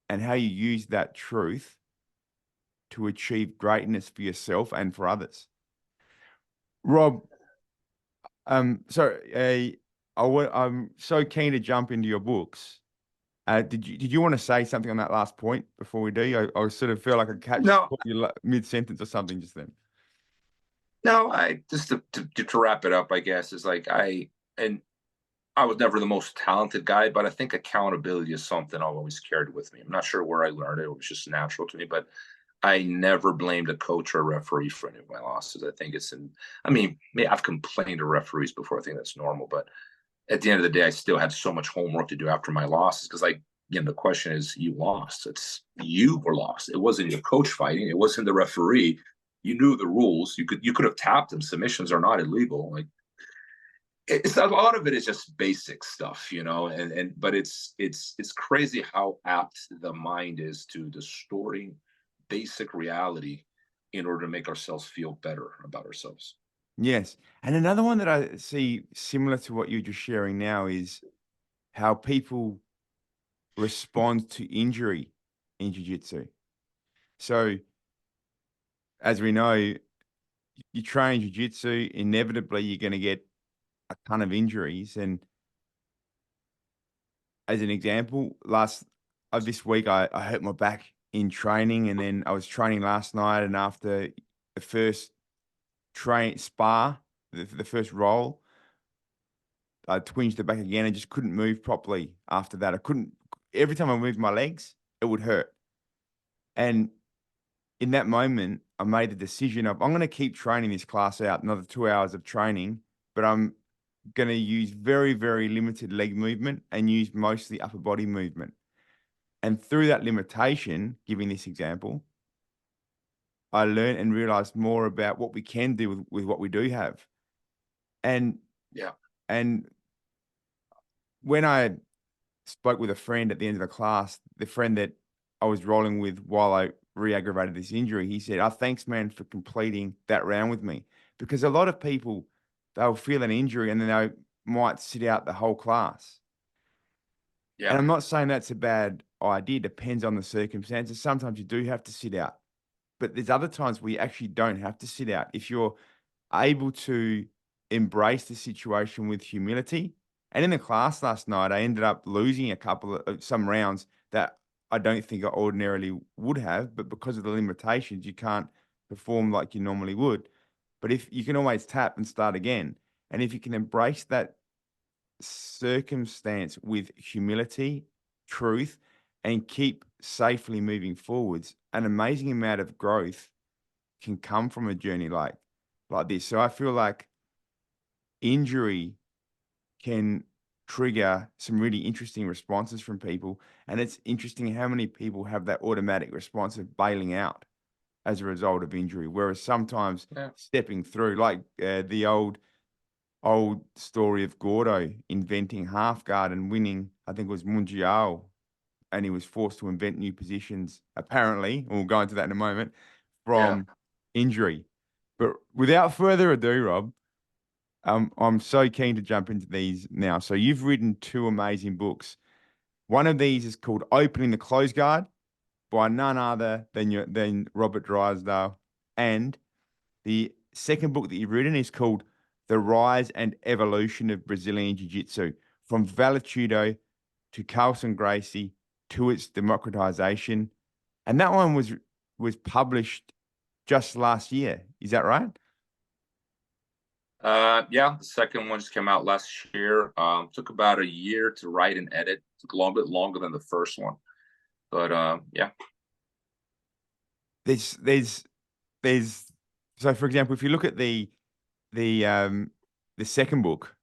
A: and how you use that truth to achieve greatness for yourself and for others. Rob, I'm so keen to jump into your books. Did you want to say something on that last point before we do? I sort of feel like I
B: No,
A: caught you mid-sentence or something just then.
B: no, I just to wrap it up, I guess, is like and I was never the most talented guy, but I think accountability is something I've always carried with me. I'm not sure where I learned it. It was just natural to me, but I never blamed a coach or a referee for any of my losses. I think I mean, I've complained to referees before. I think that's normal, but at the end of the day, I still had so much homework to do after my losses because the question is, you lost. It's you were lost. It wasn't your coach fighting. It wasn't the referee. You knew the rules. You could have tapped them. Submissions are not illegal. Like it's a lot of it is just basic stuff, but it's crazy how apt the mind is to distorting basic reality in order to make ourselves feel better about ourselves.
A: Yes. And another one that I see similar to what you're just sharing now is how people respond to injury in jiu-jitsu. So as we know, you train jiu-jitsu, inevitably you're going to get a ton of injuries. And as an example, this week I hurt my back in training, and then I was training last night, and after the first the first roll, I twinged the back again and just couldn't move properly after that. Every time I moved my legs, it would hurt. And in that moment, I made the decision of I'm going to keep training this class out, another 2 hours of training, but I'm going to use very, very limited leg movement and use mostly upper body movement. And through that limitation, giving this example, I learned and realized more about what we can do with what we do have. And
B: Yeah.
A: and when I spoke with a friend at the end of the class, the friend that I was rolling with while I re-aggravated this injury, he said, "Oh, thanks, man, for completing that round with me." Because a lot of people, they'll feel an injury and then they might sit out the whole class. And
B: Yeah.
A: I'm not saying that's a bad idea. It depends on the circumstances. Sometimes you do have to sit out, but there's other times where you actually don't have to sit out. If you're able to embrace the situation with humility. And in the class last night, I ended up losing some rounds that I don't think I ordinarily would have, but because of the limitations, you can't perform like you normally would. But if you can always tap and start again, and if you can embrace that circumstance with humility, truth, and keep safely moving forwards, an amazing amount of growth can come from a journey like this. So I feel like injury can trigger some really interesting responses from people. And it's interesting how many people have that automatic response of bailing out as a result of injury. Whereas sometimes
B: Yeah.
A: stepping through, like the old story of Gordo inventing half guard and winning, I think it was Mundial, and he was forced to invent new positions, apparently, and we'll go into that in a moment,
B: Yeah.
A: from injury. But without further ado, Rob, I'm so keen to jump into these now. So you've written two amazing books. One of these is called Opening the Close Guard by none other than Robert Drysdale. And the second book that you've written is called The Rise and Evolution of Brazilian Jiu-Jitsu, from Valetudo to Carlson Gracie to its democratization. And that one was, published just last year. Is that right?
B: Yeah, the second one just came out last year. Took about a year to write and edit. Took a little bit longer than the first one, but yeah.
A: There's there's so for example, if you look at the um the second book,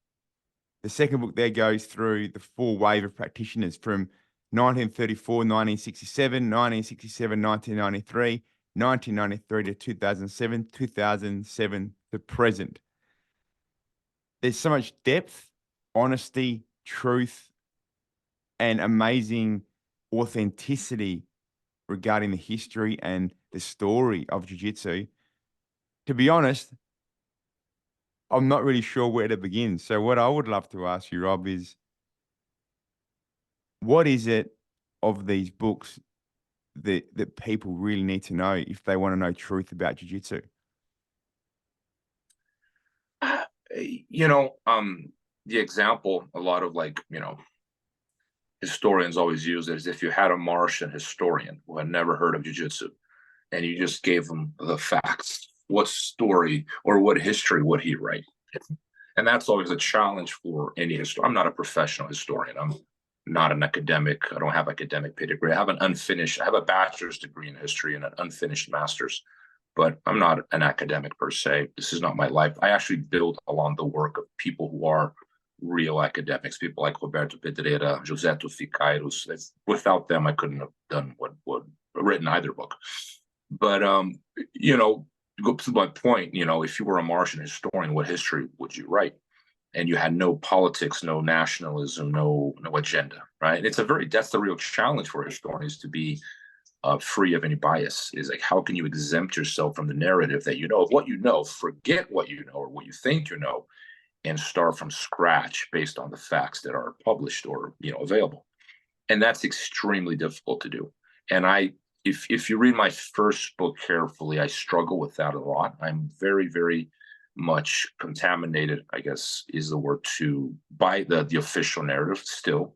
A: the second book there goes through the full wave of practitioners from 1934, 1967, 1967, 1993, 1993 to 2007, 2007 to present. There's so much depth, honesty, truth, and amazing authenticity regarding the history and the story of jiu-jitsu. To be honest, I'm not really sure where to begin. So what I would love to ask you, Rob, is what is it of these books that people really need to know if they want to know truth about jiu-jitsu?
B: You know, the example a lot of like, historians always use it is if you had a Martian historian who had never heard of jiu-jitsu and you just gave him the facts, what story or what history would he write? And that's always a challenge for any historian. I'm not a professional historian. I'm not an academic. I don't have academic pedigree. I have a bachelor's degree in history and an unfinished master's, but I'm not an academic per se. This is not my life. I actually build along the work of people who are real academics, people like Roberto Pedreira, José Tuficairos. Without them, I couldn't have done what written either book. But go to my point, if you were a Martian historian, what history would you write? And you had no politics, no nationalism, no agenda, right? That's the real challenge for historians, to be free of any bias. Is like, how can you exempt yourself from the narrative that you know of what you know, forget what you know or what you think you know, and start from scratch based on the facts that are published or available. And that's extremely difficult to do. And if you read my first book carefully, I struggle with that a lot. I'm very, very much contaminated, I guess is the word, by the official narrative still.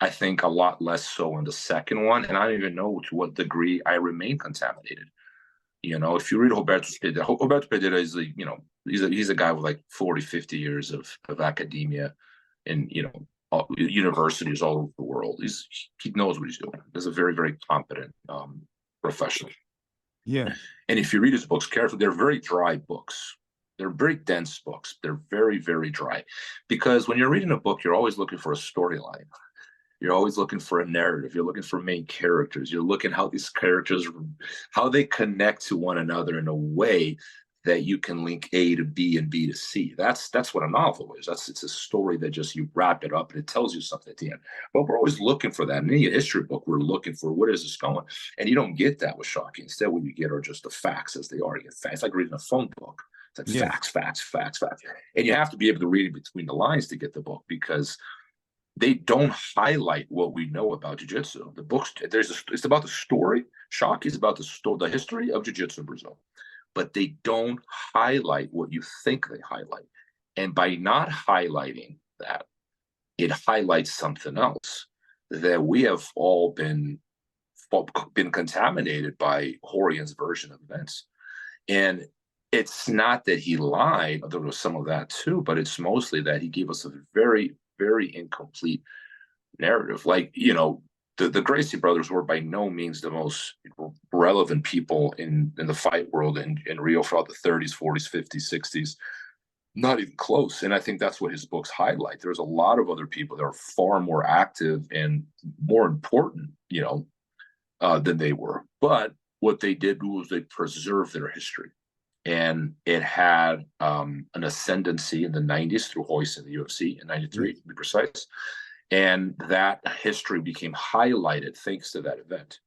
B: I think a lot less so in the second one, and I don't even know to what degree I remain contaminated. If you read Roberto Pedreira is he's a guy with like 40, 50 years of academia and universities all over the world. He knows what he's doing. He's a very, very competent professional.
A: Yeah.
B: And if you read his books carefully, they're very dry books. They're very dense books. They're very, very dry. Because when you're reading a book, you're always looking for a storyline. You're always looking for a narrative. You're looking for main characters. You're looking how these characters, how they connect to one another in a way that you can link A to B and B to C. That's what a novel is. It's a story that just you wrap it up and it tells you something at the end. But we're always looking for that. In any history book, we're looking for where is this going? And you don't get that with Shockey. Instead, what you get are just the facts as they are. You get facts. It's like reading a phone book. It's like facts, facts, facts, facts. And you have to be able to read it between the lines to get the book, because they don't highlight what we know about jiu-jitsu. The books, it's about the story. Shockey is about the history of jiu-jitsu in Brazil, but they don't highlight what you think they highlight. And by not highlighting that, it highlights something else, that we have all been contaminated by Horian's version of events. And it's not that he lied, there was some of that too, but it's mostly that he gave us a very, very incomplete narrative. Like, the Gracie brothers were by no means the most relevant people in the fight world in Rio throughout the 30s, 40s, 50s, 60s. Not even close. And I think that's what his books highlight. There's a lot of other people that are far more active and more important, than they were. But what they did was they preserved their history. And it had an ascendancy in the 90s through Royce in the UFC in 93, to be precise. And that history became highlighted thanks to that event.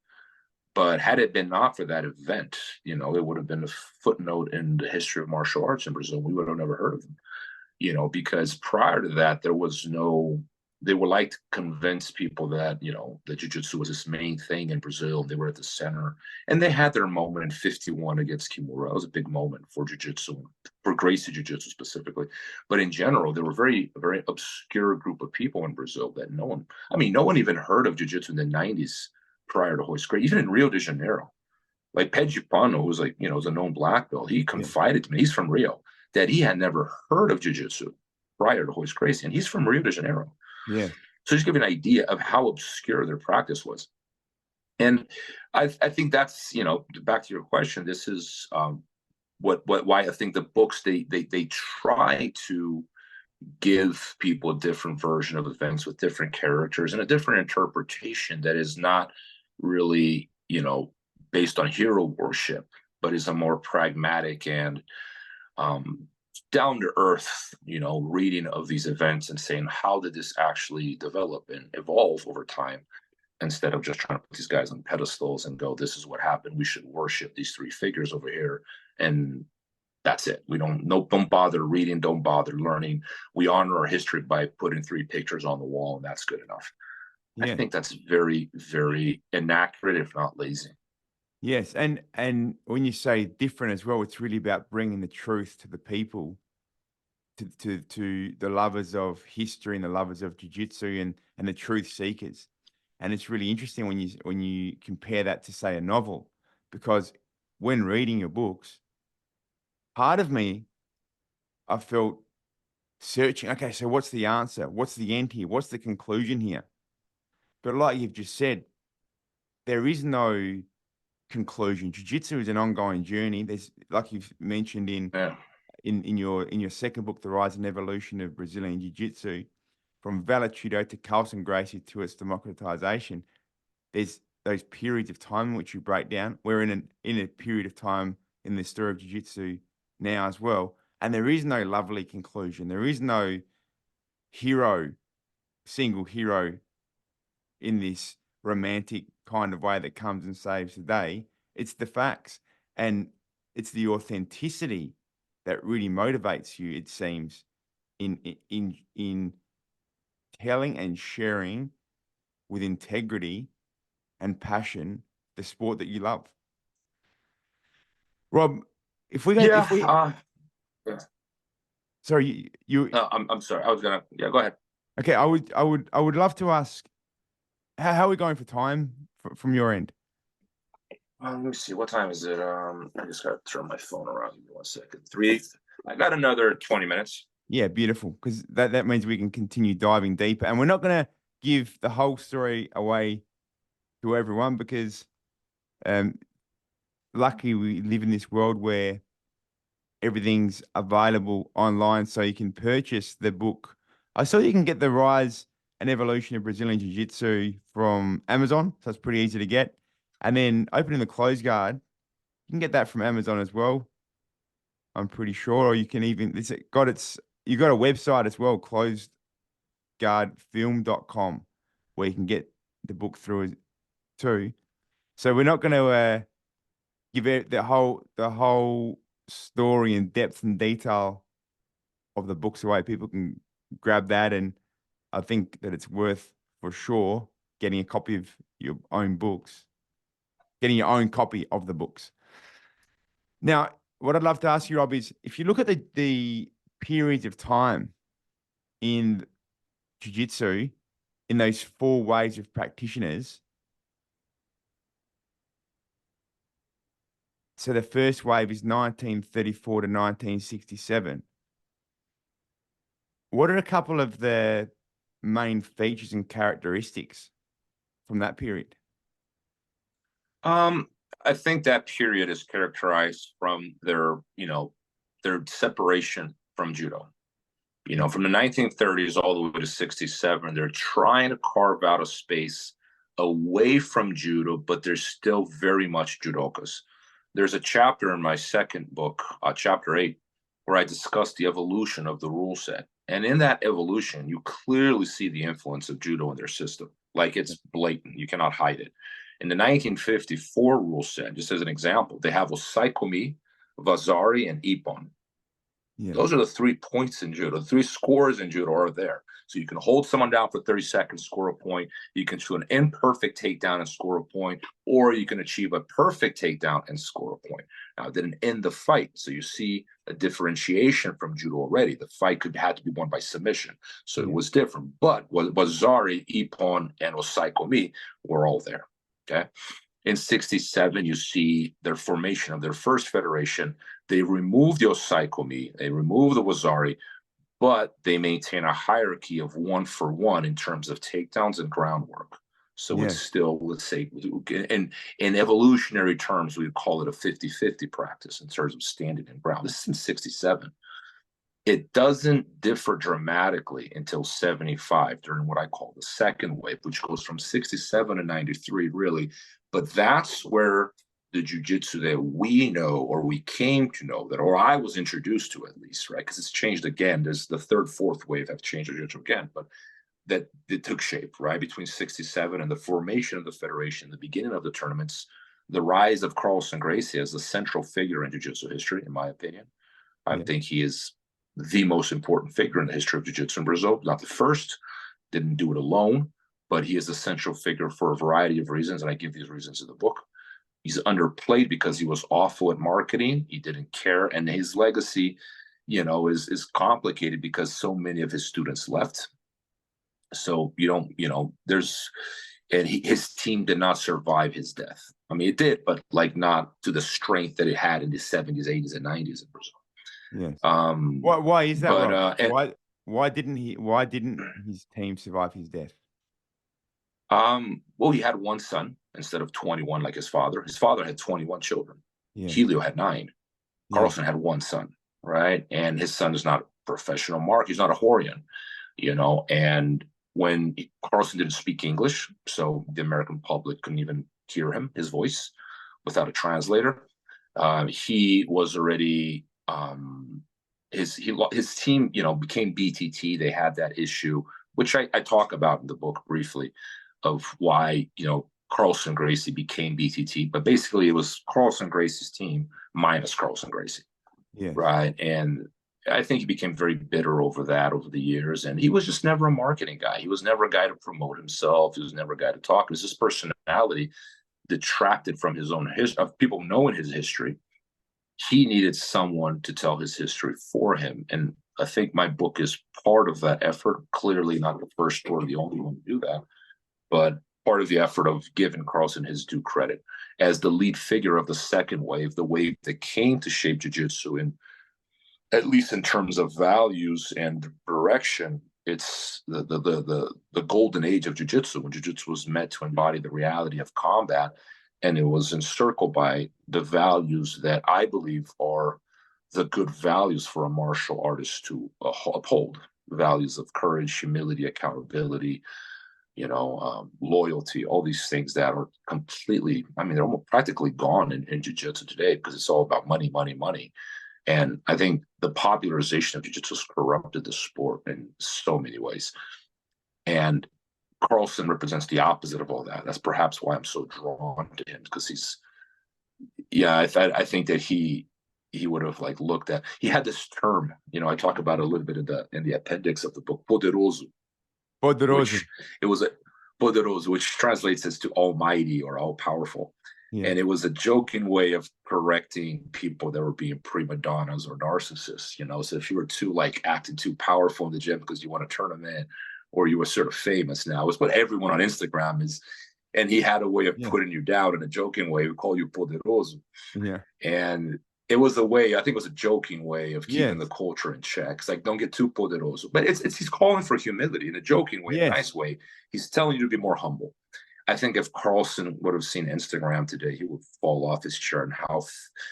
B: But had it been not for that event, it would have been a footnote in the history of martial arts in Brazil. We would have never heard of them, because prior to that, they would like to convince people that, that jiu-jitsu was this main thing in Brazil. They were at the center, and they had their moment in 51 against Kimura. It was a big moment for jiu-jitsu, for Gracie jiu-jitsu specifically. But in general, there were a very obscure group of people in Brazil that no one even heard of jiu-jitsu in the 90s prior to Royce Gracie, even in Rio de Janeiro. Like Pedro Pano, who was was a known black belt, he confided to me, he's from Rio, that he had never heard of jiu-jitsu prior to Royce Gracie, and he's from Rio de Janeiro.
A: Yeah.
B: So just give you an idea of how obscure their practice was. And I think that's, you know, back to your question, this is why I think the books, they try to give people a different version of events with different characters and a different interpretation that is not really, you know, based on hero worship, but is a more pragmatic and down to earth, you know, reading of these events and saying, how did this actually develop and evolve over time, instead of just trying to put these guys on pedestals and go, this is what happened, we should worship these three figures over here, and that's it. We don't bother reading, don't bother learning. We honor our history by putting three pictures on the wall, and that's good enough.
A: Yeah.
B: I think that's very, very inaccurate, if not lazy.
A: Yes, and when you say different as well, it's really about bringing the truth to the people, to the lovers of history and the lovers of jiu-jitsu and the truth seekers. And it's really interesting when you compare that to, say, a novel, because when reading your books, part of me, I felt searching, okay, so what's the answer? What's the end here? What's the conclusion here? But like you've just said, there is no conclusion. Jiu-jitsu is an ongoing journey. There's, like you've mentioned in your second book, The Rise and Evolution of Brazilian Jiu-Jitsu, from Vale-Tudo to Carlson Gracie to its democratization, there's those periods of time in which you break down. We're in a period of time in the story of Jiu-Jitsu now as well, and there is no lovely conclusion. There is no single hero in this romantic kind of way that comes and saves the day. It's the facts, and it's the authenticity that really motivates you, it seems, in telling and sharing with integrity and passion the sport that you love. Rob,
B: Yeah.
A: Sorry, you.
B: No, I'm sorry. Yeah, go ahead.
A: Okay, I would love to ask, how are we going for time from your end?
B: Let me see. What time is it? I just got to turn my phone around. Give me 1 second. 3. I got another 20 minutes.
A: Yeah, beautiful. Because that means we can continue diving deeper, and we're not going to give the whole story away to everyone, because lucky we live in this world where everything's available online, so you can purchase the book. I saw you can get The Rise and Evolution of Brazilian Jiu-Jitsu from Amazon, so it's pretty easy to get. And then Opening the Closed Guard, you can get that from Amazon as well, I'm pretty sure. Or you can even, you got a website as well, closedguardfilm.com, where you can get the book through too. So we're not going to give it the whole story and depth and detail of the books away. People can grab that, and I think that it's worth, for sure, getting a copy of your own books, getting your own copy of the books. Now, what I'd love to ask you, Rob, is if you look at the periods of time in jiu-jitsu, in those 4 waves of practitioners. So the first wave is 1934 to 1967. What are a couple of the main features and characteristics from that period?
B: I think that period is characterized from their separation from judo. You know, from the 1930s all the way to 67, they're trying to carve out a space away from judo, but they're still very much judokas. There's a chapter in my second book, chapter 8, where I discuss the evolution of the rule set. And in that evolution, you clearly see the influence of judo in their system. Like, it's blatant. You cannot hide it. In the 1954 rule set, just as an example, they have osaikomi, vazari, and ippon. Yeah. Those are the 3 points in judo. The 3 scores in judo are there. So you can hold someone down for 30 seconds, score a point. You can do an imperfect takedown and score a point, or you can achieve a perfect takedown and score a point. Now, it didn't end the fight, so you see a differentiation from judo already. The fight had to be won by submission, so it was different. But Wazari, ippon, and osaikomi were all there. Okay. In 67, you see their formation of their first federation. They remove the Osaikomi, they remove the Wazari, but they maintain a hierarchy of 1-for-1 in terms of takedowns and groundwork. So
A: Yeah.
B: it's still, let's say, in evolutionary terms, we would call it a 50-50 practice in terms of standing and ground. This is in 67. It doesn't differ dramatically until 75 during what I call the second wave, which goes from 67 to 93, really. But that's where the jiu-jitsu that we know, or we came to know that, or I was introduced to at least, right? Because it's changed again. There's the third, fourth wave have changed jiu-jitsu again, but that it took shape, right? Between 67 and the formation of the federation, the beginning of the tournaments, the rise of Carlson Gracie as the central figure in jiu-jitsu history, in my opinion. I think he is the most important figure in the history of jiu-jitsu in Brazil. Not the first, didn't do it alone, but he is a central figure for a variety of reasons, and I give these reasons in the book. He's underplayed because he was awful at marketing. He didn't care, and his legacy, is complicated because so many of his students left. So his team did not survive his death. I mean, it did, but like not to the strength that it had in the 70s, 80s, and 90s in Brazil.
A: Yes. Why is that, Rob? Why didn't his team survive his death?
B: Well, he had one son instead of 21 like his father. His father had 21 children. Helio had 9. Carlson had one son, right? And his son is not a professional mark. He's not a Horian, and when Carlson didn't speak English, so the American public couldn't even hear him, his voice, without a translator. He was already his team, became BTT. They had that issue, which I talk about in the book briefly, of why Carlson Gracie became BTT. But basically, it was Carlson Gracie's team minus Carlson Gracie, right? And I think he became very bitter over that over the years. And he was just never a marketing guy. He was never a guy to promote himself. He was never a guy to talk. It was his personality detracted from his own history, of people knowing his history. He needed someone to tell his history for him. And I think my book is part of that effort. Clearly not the first or the only one to do that, but part of the effort of giving Carlson his due credit as the lead figure of the second wave, the wave that came to shape jiu-jitsu, in at least in terms of values and direction. It's the golden age of jiu-jitsu, when jiu-jitsu was meant to embody the reality of combat, and it was encircled by the values that I believe are the good values for a martial artist to uphold: values of courage, humility, accountability, loyalty, all these things that are completely, they're almost practically gone in jiu-jitsu today, because it's all about money, money, money. And I think the popularization of jiu-jitsu has corrupted the sport in so many ways. And Carlson represents the opposite of all that. That's perhaps why I'm so drawn to him, because I think that he would have looked at, he had this term, I talk about it a little bit in the appendix of the book, poderoso. Which it was a poderoso, which translates as to almighty or all powerful. And it was a joking way of correcting people that were being prima donnas or narcissists, So if you were too acting too powerful in the gym because you want to turn them in, or you were sort of famous now, it's what everyone on Instagram is. And he had a way of putting you down in a joking way. We call you poderoso. And it was a way, I think it was a joking way of keeping the culture in check. It's don't get too poderoso. But he's calling for humility in a joking way, in a nice way. He's telling you to be more humble. I think if Carlson would have seen Instagram today, he would fall off his chair, and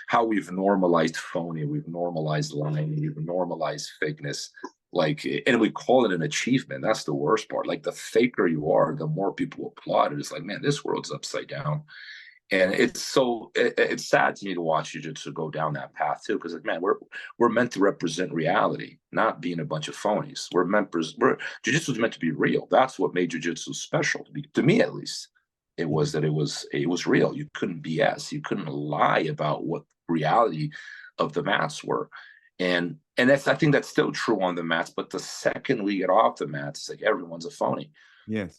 B: how we've normalized phony, we've normalized lying, we've normalized fakeness. And we call it an achievement. That's the worst part. The faker you are, the more people applaud it. It's man, this world's upside down. And it's sad to me to watch jiu-jitsu go down that path too, because man, we're meant to represent reality, not being a bunch of phonies. Jiu-jitsu is meant to be real. That's what made jiu-jitsu special, to me at least. It was that it was real. You couldn't BS. You couldn't lie about what reality of the mats were. And I think that's still true on the mats. But the second we get off the mats, it's everyone's a phony.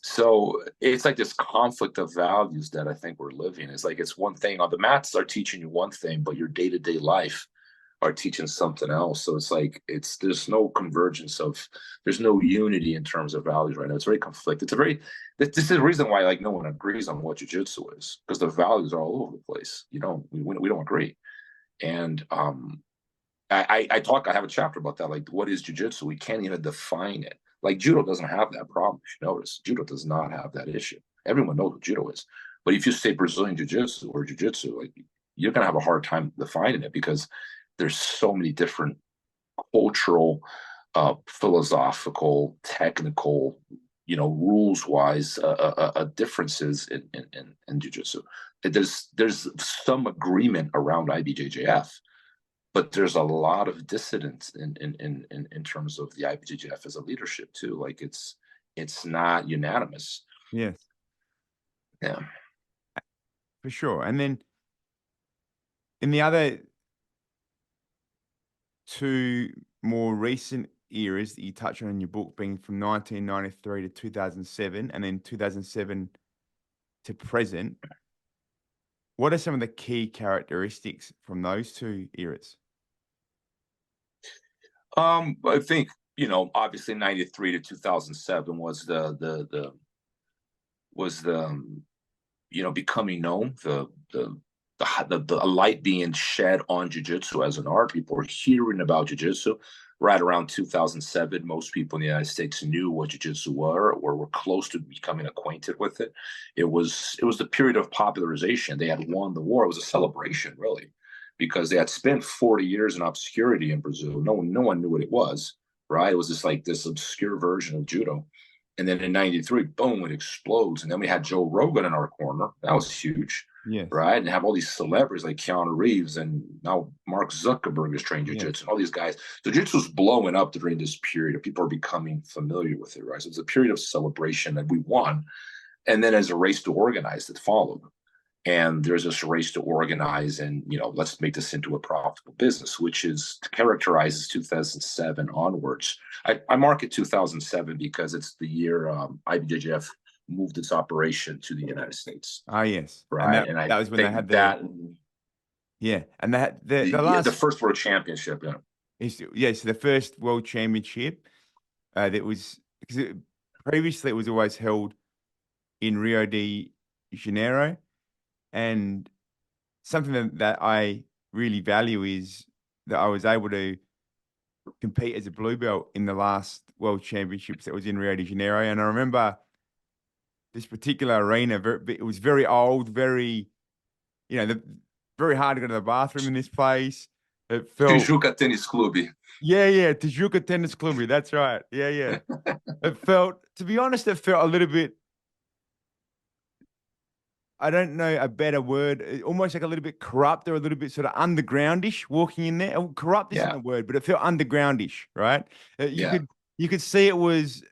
B: So it's this conflict of values that I think we're living. It's one thing on the mats are teaching you one thing, but your day-to-day life, are teaching something else. So it's like there's no convergence there's no unity in terms of values right now. It's very conflicted. This is the reason why like no one agrees on what jiu-jitsu is, because the values are all over the place. We don't agree. And I have a chapter about that. Like, what is jiu-jitsu? We can't even define it. Like judo doesn't have that problem. If you notice, judo does not have that issue. Everyone knows what judo is. But if you say Brazilian jiu-jitsu or jiu-jitsu, like you're gonna have a hard time defining it, because there's so many different cultural, philosophical, technical, rules-wise differences in jiu-jitsu. There's some agreement around IBJJF, but there's a lot of dissidence in terms of the IBJJF as a leadership too. Like it's not unanimous.
A: Yes.
B: Yeah.
A: For sure. And then in the other two more recent eras that you touch on in your book, being from 1993 to 2007 and then 2007 to present, what are some of the key characteristics from those two eras?
B: I think, obviously 93 to 2007 was the becoming known, the light being shed on jiu-jitsu as an art. People were hearing about jiu-jitsu. Right around 2007, most people in the United States knew what jiu-jitsu were, or were close to becoming acquainted with it. It was the period of popularization. They had won the war. It was a celebration, really, because they had spent 40 years in obscurity in Brazil. No one knew what it was, right? It was just like this obscure version of judo. And then in 93, boom, it explodes. And then we had Joe Rogan in our corner. That was huge.
A: Yes.
B: Right. And have all these celebrities like Keanu Reeves, and now Mark Zuckerberg is trained jiu-jitsu, and all these guys. So jiu-jitsu was blowing up during this period of people are becoming familiar with it. Right. So it's a period of celebration that we won. And then as a race to organize that followed. And there's this race to organize and, let's make this into a profitable business, which characterizes 2007 onwards. I mark it 2007 because it's the year IBJJF moved its operation to the United States.
A: Ah, yes.
B: Right.
A: And that was when they had
B: that.
A: Yeah. And that the
B: first World Championship.
A: Yeah. So the first World Championship, that was, because previously it was always held in Rio de Janeiro. And something that I really value is that I was able to compete as a blue belt in the last World Championships that was in Rio de Janeiro. And I remember this particular arena, it was very old, very, very hard to go to the bathroom in this place. It felt
B: Tijuca Tennis Club.
A: Yeah, Tijuca Tennis Club. That's right. Yeah. To be honest, it felt a little bit, I don't know a better word, almost like a little bit corrupt or a little bit sort of undergroundish walking in there. Corrupt isn't the word, but it felt undergroundish, right? You could see it was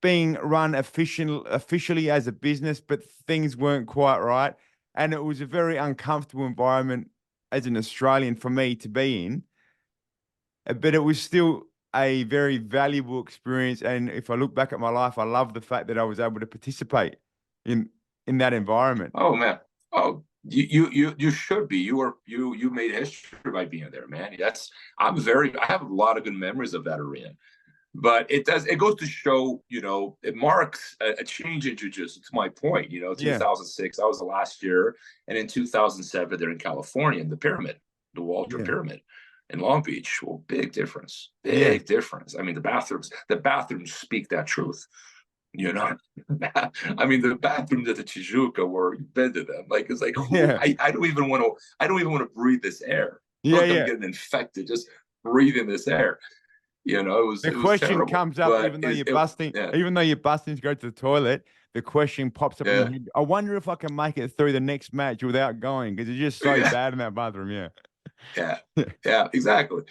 A: being run officially as a business, but things weren't quite right. And it was a very uncomfortable environment as an Australian for me to be in. But it was still a very valuable experience. And if I look back at my life, I love the fact that I was able to participate in that environment.
B: Oh man. Oh, you should be. You made history by being there, man. I have a lot of good memories of that arena. But it goes to show, it marks a change in jiu-jitsu, to my point. 2006, that was the last year. And in 2007, they're in California in the pyramid, the Walter Pyramid in Long Beach. Well, big difference. Big difference. I mean, the bathrooms speak that truth. I mean, the bathrooms at the Tijuca were bed to them. Like, it's like, I don't even want to breathe this air. I'm getting infected just breathing this air. It was
A: the question
B: terrible,
A: comes up, even though you're busting to go to the toilet, the question pops up in your head. I wonder if I can make it through the next match without going, because it's just so bad in that bathroom.
B: Yeah, exactly.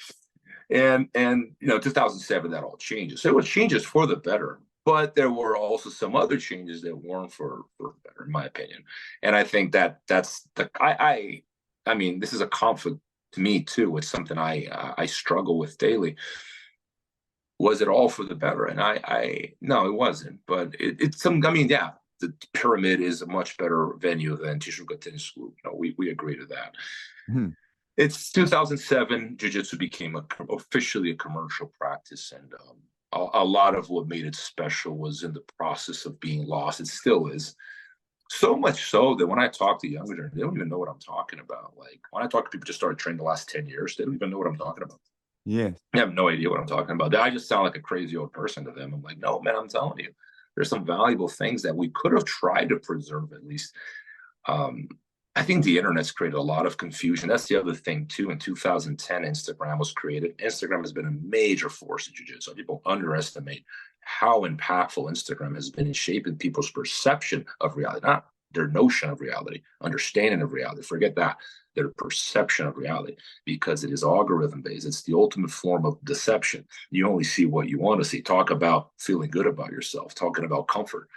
B: And 2007, that all changes. So it was changes for the better. But there were also some other changes that weren't for better, in my opinion. And I think that's I mean, this is a conflict to me too. It's something I struggle with daily. Was it all for the better? And no, it wasn't. But the pyramid is a much better venue than Tijuca Tennis Club. We agree to that.
A: Mm-hmm.
B: It's 2007. Jiu-Jitsu became officially a commercial practice, and a lot of what made it special was in the process of being lost. It still is. So much so that when I talk to younger, they don't even know what I'm talking about. Like when I talk to people just started training the last 10 years, they don't even know what I'm talking about.
A: Yeah.
B: They have no idea what I'm talking about. I just sound like a crazy old person to them. I'm like, no, man, I'm telling you, there's some valuable things that we could have tried to preserve at least. Um, I think the internet's created a lot of confusion. That's the other thing too. In 2010, Instagram was created. Instagram has been a major force in jiu-jitsu. People underestimate how impactful Instagram has been in shaping people's perception of reality, not their notion of reality, understanding of reality. Forget that. Their perception of reality, because it is algorithm based. It's the ultimate form of deception. You only see what you want to see. Talk about feeling good about yourself, talking about comfort.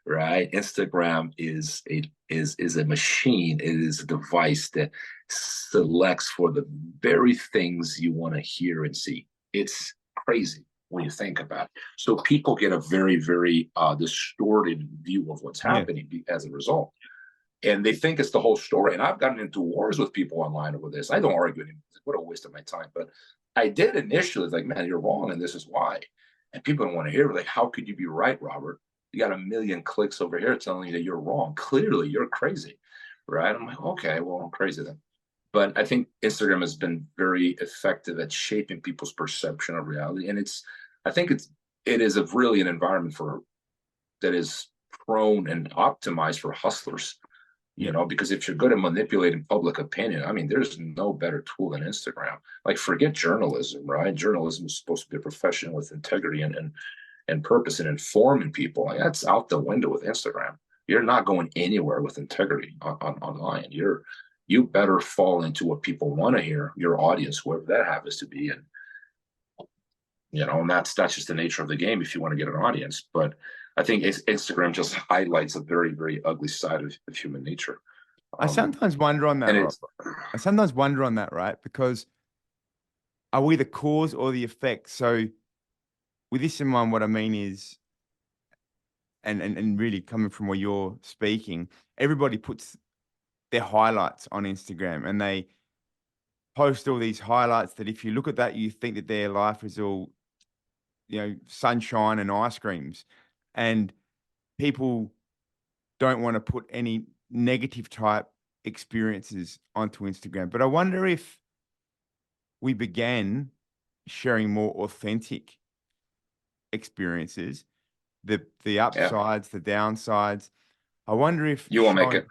B: Right? Instagram is a machine. It is a device that selects for the very things you want to hear and see. It's crazy when you think about it. So people get a very, very distorted view of what's happening as a result. And they think it's the whole story. And I've gotten into wars with people online over this. I don't argue anymore. What a waste of my time. But I did initially, like, man, you're wrong, and this is why. And people don't want to hear it. Like, how could you be right, Robert? You got 1 million clicks over here telling you that you're wrong. Clearly, you're crazy, right? I'm like, okay, well, I'm crazy then. But I think Instagram has been very effective at shaping people's perception of reality, and I think it is really an environment that is prone and optimized for hustlers. Because if you're good at manipulating public opinion, I mean, there's no better tool than Instagram. Like, forget journalism, right? Journalism is supposed to be a profession with integrity and purpose and informing people. Like, that's out the window with Instagram. You're not going anywhere with integrity online. You better fall into what people want to hear, your audience, whoever that happens to be. And, and that's just the nature of the game if you want to get an audience. But I think Instagram just highlights a very, very ugly side of human nature.
A: I sometimes wonder on that, Rob. I sometimes wonder on that, right? Because are we the cause or the effect? So with this in mind, what I mean is, and really coming from where you're speaking, everybody puts their highlights on Instagram and they post all these highlights that if you look at that, you think that their life is all, sunshine and ice creams. And people don't want to put any negative type experiences onto Instagram. But I wonder if we began sharing more authentic experiences, the upsides, the downsides. I wonder if
B: you won't make it.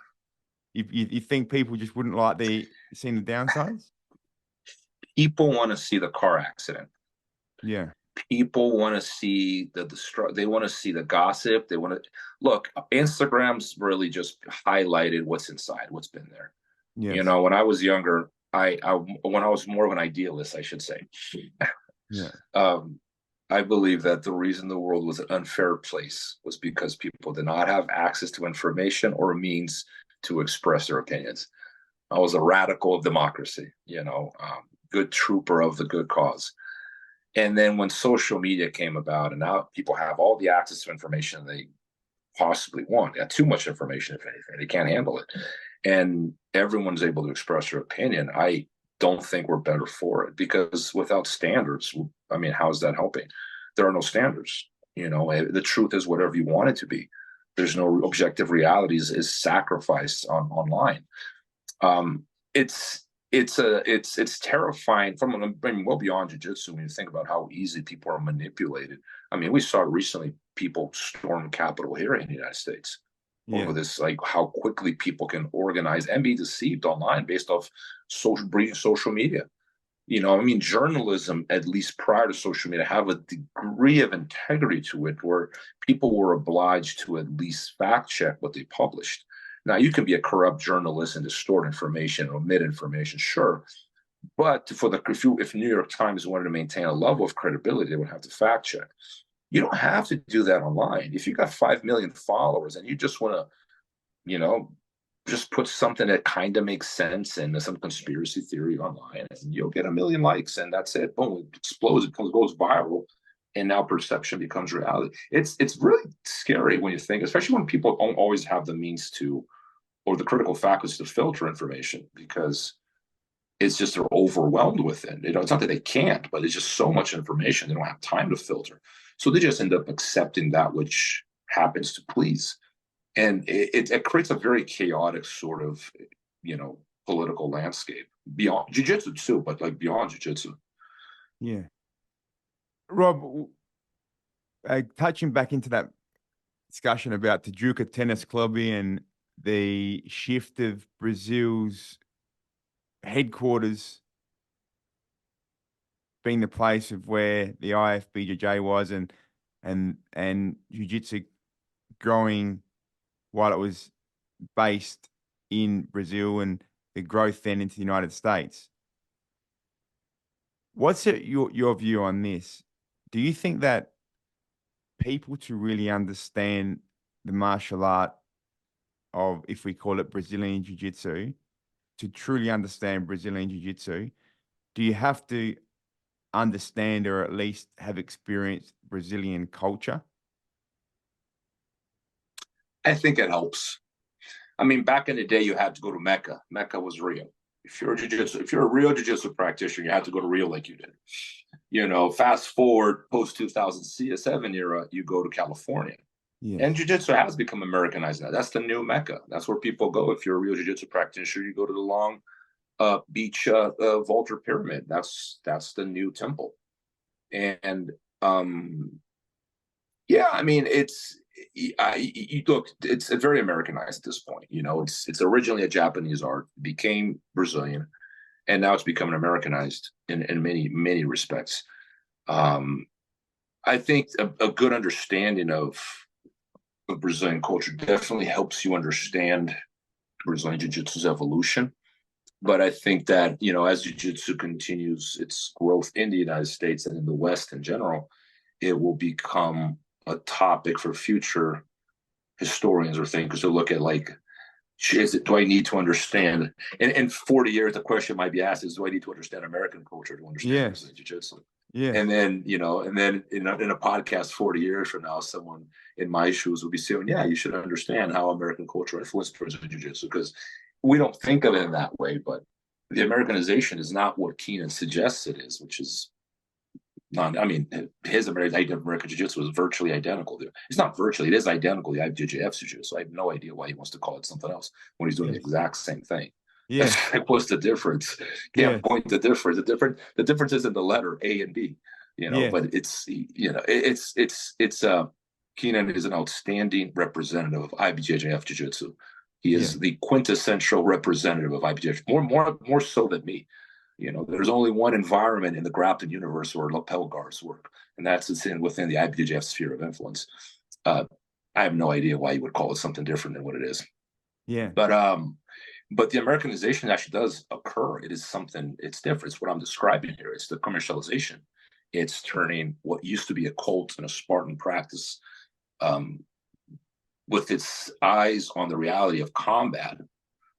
A: You think people just wouldn't like seeing the downsides?
B: People want to see the car accident.
A: Yeah.
B: People want to see they want to see the gossip. They want to look. Instagram's really just highlighted what's inside, what's been there. Yes. When I was younger, when I was more of an idealist, I should say.
A: Yeah.
B: I believe that the reason the world was an unfair place was because people did not have access to information or a means to express their opinions. I was a radical of democracy, good trooper of the good cause. And then when social media came about, and now people have all the access to information they possibly want. They got too much information, if anything. They can't handle it. And everyone's able to express their opinion. I don't think we're better for it, because without standards, I mean, how's that helping? There are no standards. The truth is whatever you want it to be. There's no objective realities is sacrificed online. It's terrifying well beyond jiu-jitsu when you think about how easy people are manipulated. I mean, we saw recently people storm Capitol here in the United States over this, like how quickly people can organize and be deceived online based off social media. Journalism, at least prior to social media, have a degree of integrity to it where people were obliged to at least fact check what they published. Now, you can be a corrupt journalist and distort information, omit information, sure. But if New York Times wanted to maintain a level of credibility, they would have to fact check. You don't have to do that online. If you got 5 million followers and you just want to, just put something that kind of makes sense and some conspiracy theory online, and you'll get 1 million likes, and that's it. Boom, it explodes, it goes viral. And now perception becomes reality. It's really scary when you think, especially when people don't always have the means to, or the critical faculties to filter information, because it's just they're overwhelmed with it. You know, it's not that they can't, but it's just so much information. They don't have time to filter. So they just end up accepting that which happens to please. And it creates a very chaotic sort of, you know, political landscape beyond jiu-jitsu too, but like beyond jiu-jitsu.
A: Yeah. Rob, touching back into that discussion about Tijuca Tennis Club and the shift of Brazil's headquarters being the place of where the IFBJJ was and jiu-jitsu growing while it was based in Brazil and the growth then into the United States. What's your view on this? Do you think that people to really understand the martial art of, if we call it Brazilian Jiu-Jitsu, to truly understand Brazilian Jiu-Jitsu, do you have to understand or at least have experienced Brazilian culture?
B: I think it helps. I mean, back in the day, you had to go to Mecca. Mecca was Rio. If you're a real jiu-jitsu practitioner, you had to go to Rio like you did. You know, fast forward post 2007 era, you go to California. Yes. And jiu-jitsu has become Americanized now. That's the new Mecca. That's where people go. If you're a real jiu-jitsu practitioner, you go to the long beach vaulter pyramid. That's the new temple. And yeah, I mean, you look, it's very Americanized at this point. You know, it's originally a Japanese art, became Brazilian, and now it's becoming Americanized in many respects. I think a good understanding of Brazilian culture definitely helps you understand Brazilian Jiu-Jitsu's evolution. But I think that, you know, as Jiu-Jitsu continues its growth in the United States and in the West in general, it will become a topic for future historians or thinkers to look at, like, do I need to understand? And in 40 years, the question might be asked is, do I need to understand American culture to understand Brazilian Jiu-Jitsu? Yeah. And then, you know, in a podcast 40 years from now, someone in my shoes will be saying, yeah, you should understand how American culture influenced Brazilian Jiu-Jitsu, because we don't think of it in that way, but the Americanization is not what Keenan suggests it is, which is I mean, his American Jiu-Jitsu is virtually identical. It's not virtually, it is identical. The IBJJF Jiu-Jitsu. I have no idea why he wants to call it something else when he's doing the exact same thing. Yeah. Like, what's the difference? Can't point the difference. The difference isn't the letter A and B, you know, but it's, you know, it's Keenan is an outstanding representative of IBJJF Jiu-Jitsu. He is the quintessential representative of IBJJF, more so than me. You know, there's only one environment in the grappling universe where lapel guards work, and that's within the IBJJF sphere of influence. I have no idea why you would call it something different than what it is. Yeah. But the Americanization actually does occur. It is something, it's different. It's what I'm describing here. It's the commercialization. It's turning what used to be a cult and a Spartan practice with its eyes on the reality of combat,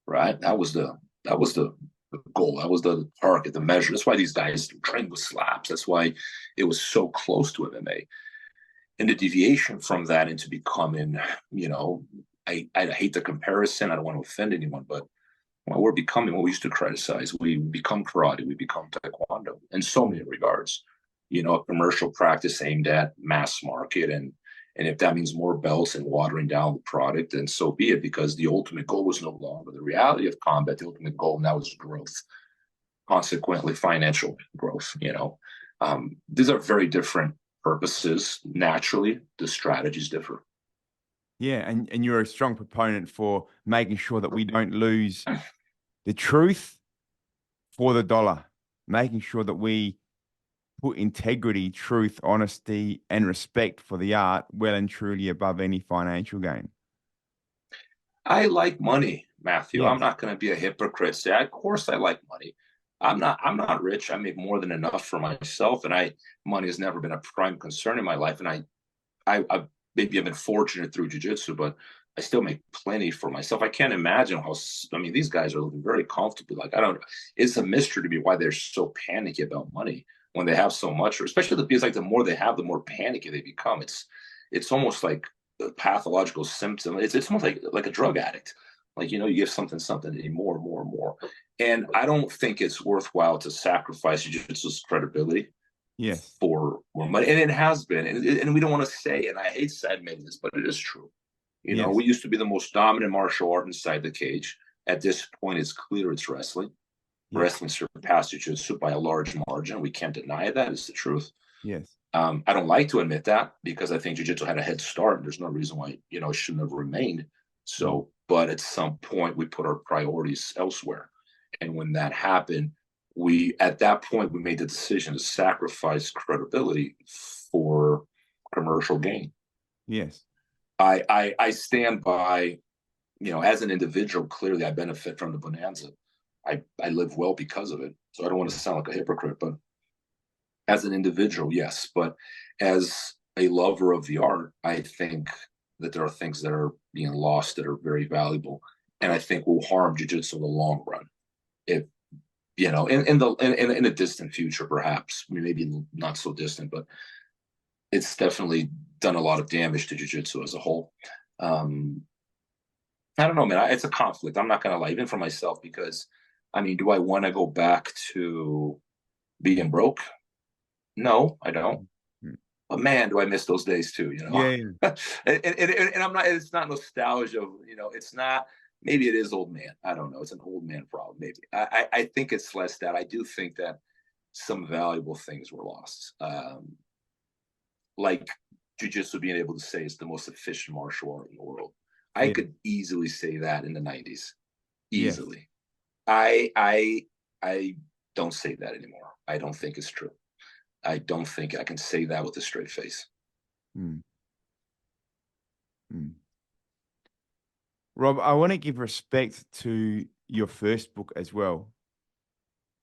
B: right? That was the goal. That was the target, the measure. That's why these guys trained with slaps. That's why it was so close to MMA. And the deviation from that into becoming, you know, I hate the comparison. I don't want to offend anyone, but we're becoming what we used to criticize. We become karate. We become taekwondo in so many regards. You know, a commercial practice aimed at mass market, and if that means more belts and watering down the product, then so be it, because the ultimate goal was no longer the reality of combat. The ultimate goal now is growth, consequently financial growth. You know, these are very different purposes. Naturally, the strategies differ.
A: Yeah, and you're a strong proponent for making sure that we don't lose the truth for the dollar, making sure that we put integrity, truth, honesty, and respect for the art well and truly above any financial gain.
B: I like money, Matthew. Yes. I'm not going to be a hypocrite. Say, of course I like money. I'm not rich. I make more than enough for myself, and money has never been a prime concern in my life. And I maybe I've been fortunate through jiu-jitsu, but I still make plenty for myself. I can't imagine these guys are living very comfortably. Like, it's a mystery to me why they're so panicky about money when they have so much, or especially because, like, the more they have, the more panicky they become. It's almost like a pathological symptom. It's almost like a drug addict. Like, you give something, more, more, more. And I don't think it's worthwhile to sacrifice jiu-jitsu's credibility
A: Yes.
B: for more money. And it has been. And we don't want to say, and I hate to admit this, but it is true.
A: Yes.
B: We used to be the most dominant martial art inside the cage. At this point, it's clear it's wrestling.
A: Yes.
B: Wrestling surpassed jiu-jitsu by a large margin. We can't deny that. It's the truth.
A: Yes.
B: I don't like to admit that because I think jiu-jitsu had a head start. And there's no reason why, it shouldn't have remained. So, but at some point, we put our priorities elsewhere. And when that happened, at that point, we made the decision to sacrifice credibility for commercial gain.
A: Yes.
B: I stand by, as an individual, clearly I benefit from the bonanza. I live well because of it. So I don't want to sound like a hypocrite, but as an individual, yes. But as a lover of the art, I think that there are things that are being lost that are very valuable, and I think will harm jiu-jitsu in the long run. If in the distant future, perhaps, maybe not so distant, but it's definitely done a lot of damage to jiu-jitsu as a whole. I don't know, man. It's a conflict. I'm not gonna lie, even for myself, because do I want to go back to being broke? No, I don't. But man, do I miss those days too,
A: Yeah.
B: and I'm not, it's not nostalgia, it's not, maybe it is old man. I don't know. It's an old man problem. Maybe. I think it's less that. I do think that some valuable things were lost. Like jiu-jitsu being able to say it's the most efficient martial art in the world. I could easily say that in the 90s. Easily. Yes. I don't say that anymore. I don't think it's true. I don't think I can say that with a straight face.
A: Rob, I want to give respect to your first book as well,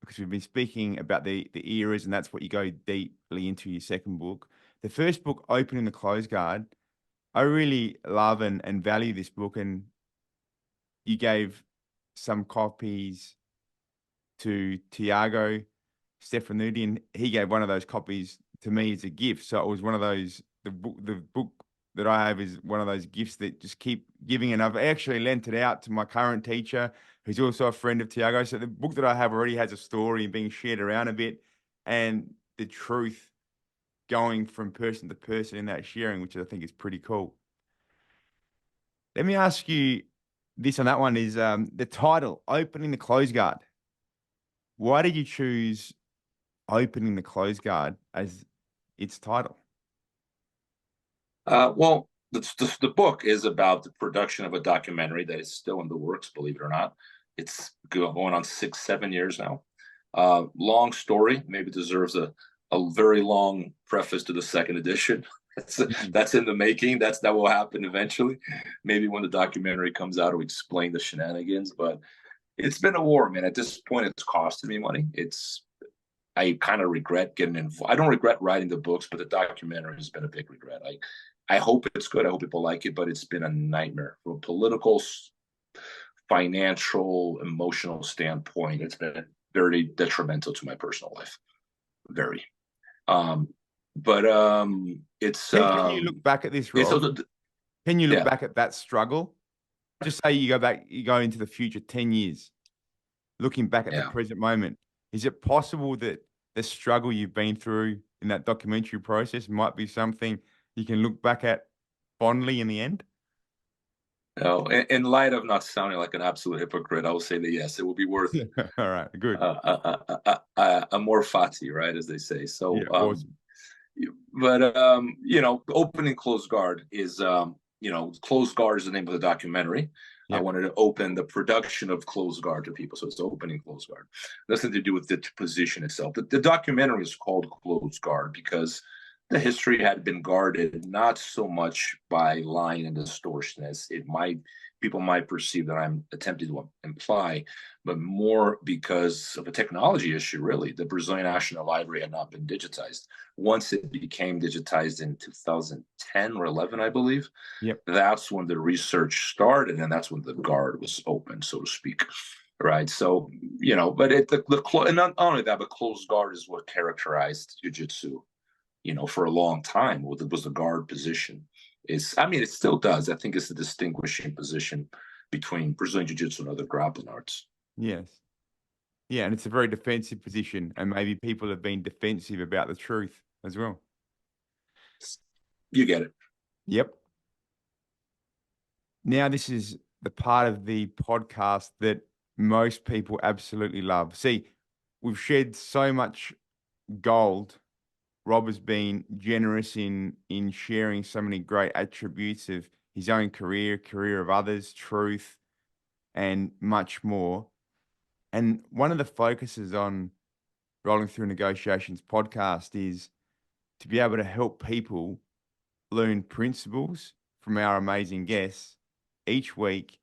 A: because we've been speaking about the eras, and that's what you go deeply into your second book. The first book, Opening the Close Guard, I really love and value this book, and you gave some copies to Tiago Stefanuti, and he gave one of those copies to me as a gift. So it was one of those, the book that I have is one of those gifts that just keep giving. And I've actually lent it out to my current teacher, who's also a friend of Tiago. So the book that I have already has a story and being shared around a bit, and the truth going from person to person in that sharing, which I think is pretty cool. Let me ask you this on that one is the title, Opening the Close Guard. Why did you choose Opening the Close Guard as its title?
B: Well, the book is about the production of a documentary that is still in the works, believe it or not. It's going on 6-7 years now. Long story, maybe deserves a very long preface to the second edition. That's in the making. That will happen eventually. Maybe when the documentary comes out, we'll explain the shenanigans. But it's been a war, man. At this point, it's costing me money. I kind of regret getting involved. I don't regret writing the books, but the documentary has been a big regret. I hope it's good. I hope people like it, but it's been a nightmare from a political, financial, emotional standpoint. It's been very detrimental to my personal life. Very. It's.
A: Can you look back at this, Rob? Can you look back at that struggle? Just say you go into the future 10 years, looking back at the present moment. Is it possible that the struggle you've been through in that documentary process might be something you can look back at fondly in the end?
B: No, in light of not sounding like an absolute hypocrite, I will say that yes, it will be worth it.
A: All right, good.
B: Amor fati, right, as they say. So,
A: awesome.
B: But Opening Close Guard is Close Guard is the name of the documentary. Yep. I wanted to open the production of Close Guard to people, so it's Opening Close Guard. Nothing to do with the position itself. The documentary is called Close Guard because the history had been guarded not so much by lying and distortion as people might perceive that I'm attempting to imply, but more because of a technology issue, really. The Brazilian National Library had not been digitized. Once it became digitized in 2010 or 11, I believe, that's when the research started, and that's when the guard was open, so to speak. Right. So, but and not only that, but closed guard is what characterized jiu-jitsu, for a long time. It was the guard position. It still does. I think it's a distinguishing position between Brazilian Jiu-Jitsu and other grappling arts.
A: Yes. Yeah, and it's a very defensive position, and maybe people have been defensive about the truth as well.
B: You get it.
A: Yep. Now, this is the part of the podcast that most people absolutely love. See, we've shed so much gold. Rob has been generous in sharing so many great attributes of his own career of others, truth, and much more. And one of the focuses on Rolling Through Negotiations podcast is to be able to help people learn principles from our amazing guests each week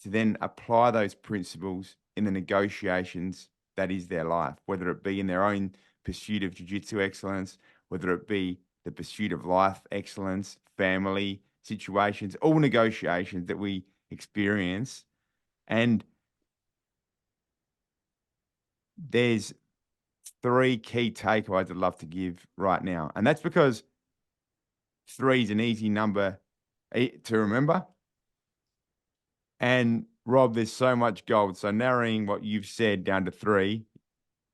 A: to then apply those principles in the negotiations that is their life, whether it be in their own pursuit of jiu-jitsu excellence, whether it be the pursuit of life excellence, family situations, all negotiations that we experience. And there's 3 key takeaways I'd love to give right now. And that's because 3 is an easy number to remember. And Rob, there's so much gold. So narrowing what you've said down to 3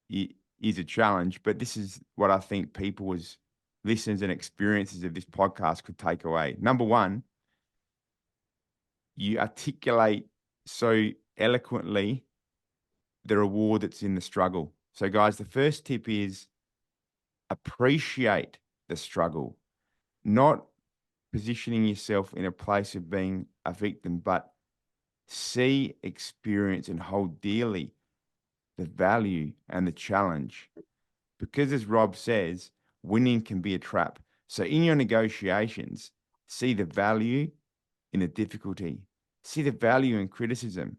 A: is a challenge. But this is what I think people as listeners and experiences of this podcast could take away. Number 1, you articulate so eloquently the reward that's in the struggle. So guys, the first tip is appreciate the struggle, not positioning yourself in a place of being a victim, but see, experience, and hold dearly the value and the challenge. Because as Rob says, winning can be a trap. So in your negotiations, see the value in the difficulty, see the value in criticism,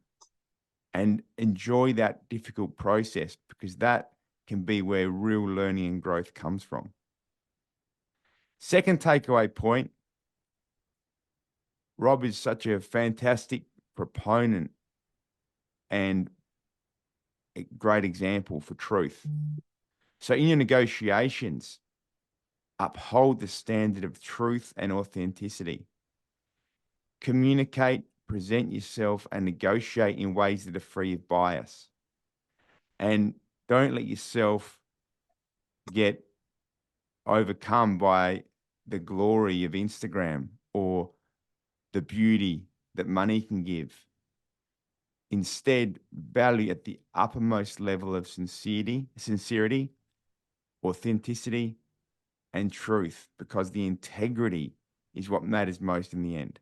A: and enjoy that difficult process, because that can be where real learning and growth comes from. Second takeaway point, Rob is such a fantastic proponent and a great example for truth. So in your negotiations, uphold the standard of truth and authenticity. Communicate, present yourself, and negotiate in ways that are free of bias. And don't let yourself get overcome by the glory of Instagram or the beauty that money can give. Instead, value at the uppermost level of sincerity, authenticity, and truth, because the integrity is what matters most in the end.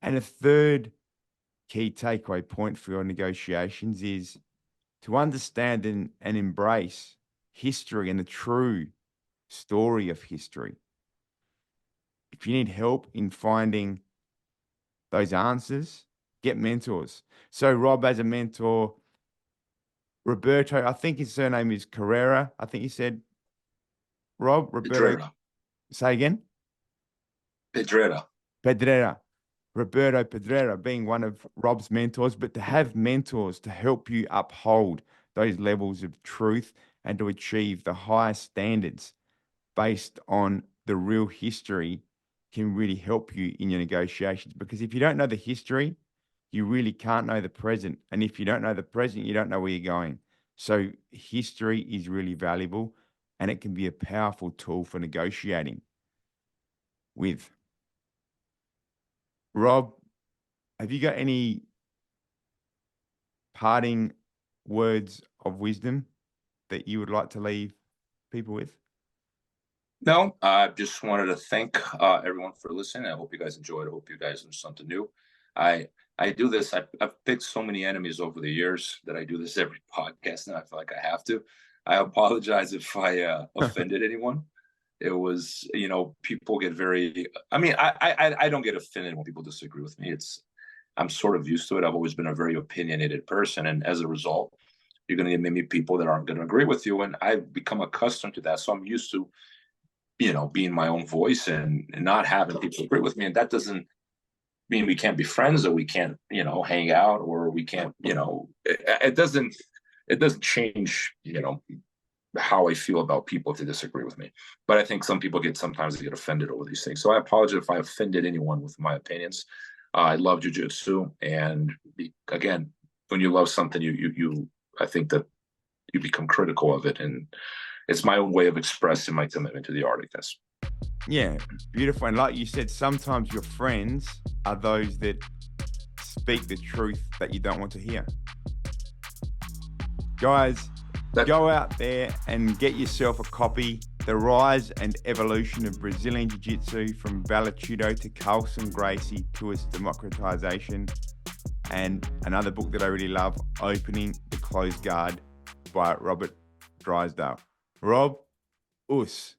A: And a third key takeaway point for your negotiations is to understand and embrace history and the true story of history. If you need help in finding those answers, get mentors. So Rob has a mentor, Roberto, I think his surname is Carrera. I think he said, Rob, Roberto.
B: Pedrera.
A: Say again? Pedrera. Roberto Pedrera being one of Rob's mentors, but to have mentors to help you uphold those levels of truth and to achieve the highest standards based on the real history can really help you in your negotiations. Because if you don't know the history, you really can't know the present. And if you don't know the present, you don't know where you're going. So history is really valuable, and it can be a powerful tool for negotiating with. Rob, have you got any parting words of wisdom that you would like to leave people with?
B: No, I just wanted to thank everyone for listening. I hope you guys enjoyed. I hope you guys learned something new. I do this. I've picked so many enemies over the years that I do this every podcast, and I feel like I have to. I apologize if I offended anyone. It was, people get very. I mean, I don't get offended when people disagree with me. I'm sort of used to it. I've always been a very opinionated person, and as a result, you're going to get maybe people that aren't going to agree with you, and I've become accustomed to that. So I'm used to, being my own voice and not having people agree with me, and that doesn't mean we can't be friends or we can't, hang out, or we can't, it doesn't change, how I feel about people if they disagree with me. But I think some people sometimes get offended over these things. So I apologize if I offended anyone with my opinions. I love jiu-jitsu, and again, when you love something, I think that you become critical of it, and it's my own way of expressing my commitment to the art, I guess.
A: Yeah, beautiful. And like you said, sometimes your friends are those that speak the truth that you don't want to hear. Guys, go out there and get yourself a copy. The Rise and Evolution of Brazilian Jiu-Jitsu, from Valetudo to Carlson Gracie to its democratization. And another book that I really love, Opening the Closed Guard by Robert Drysdale. Rob, us.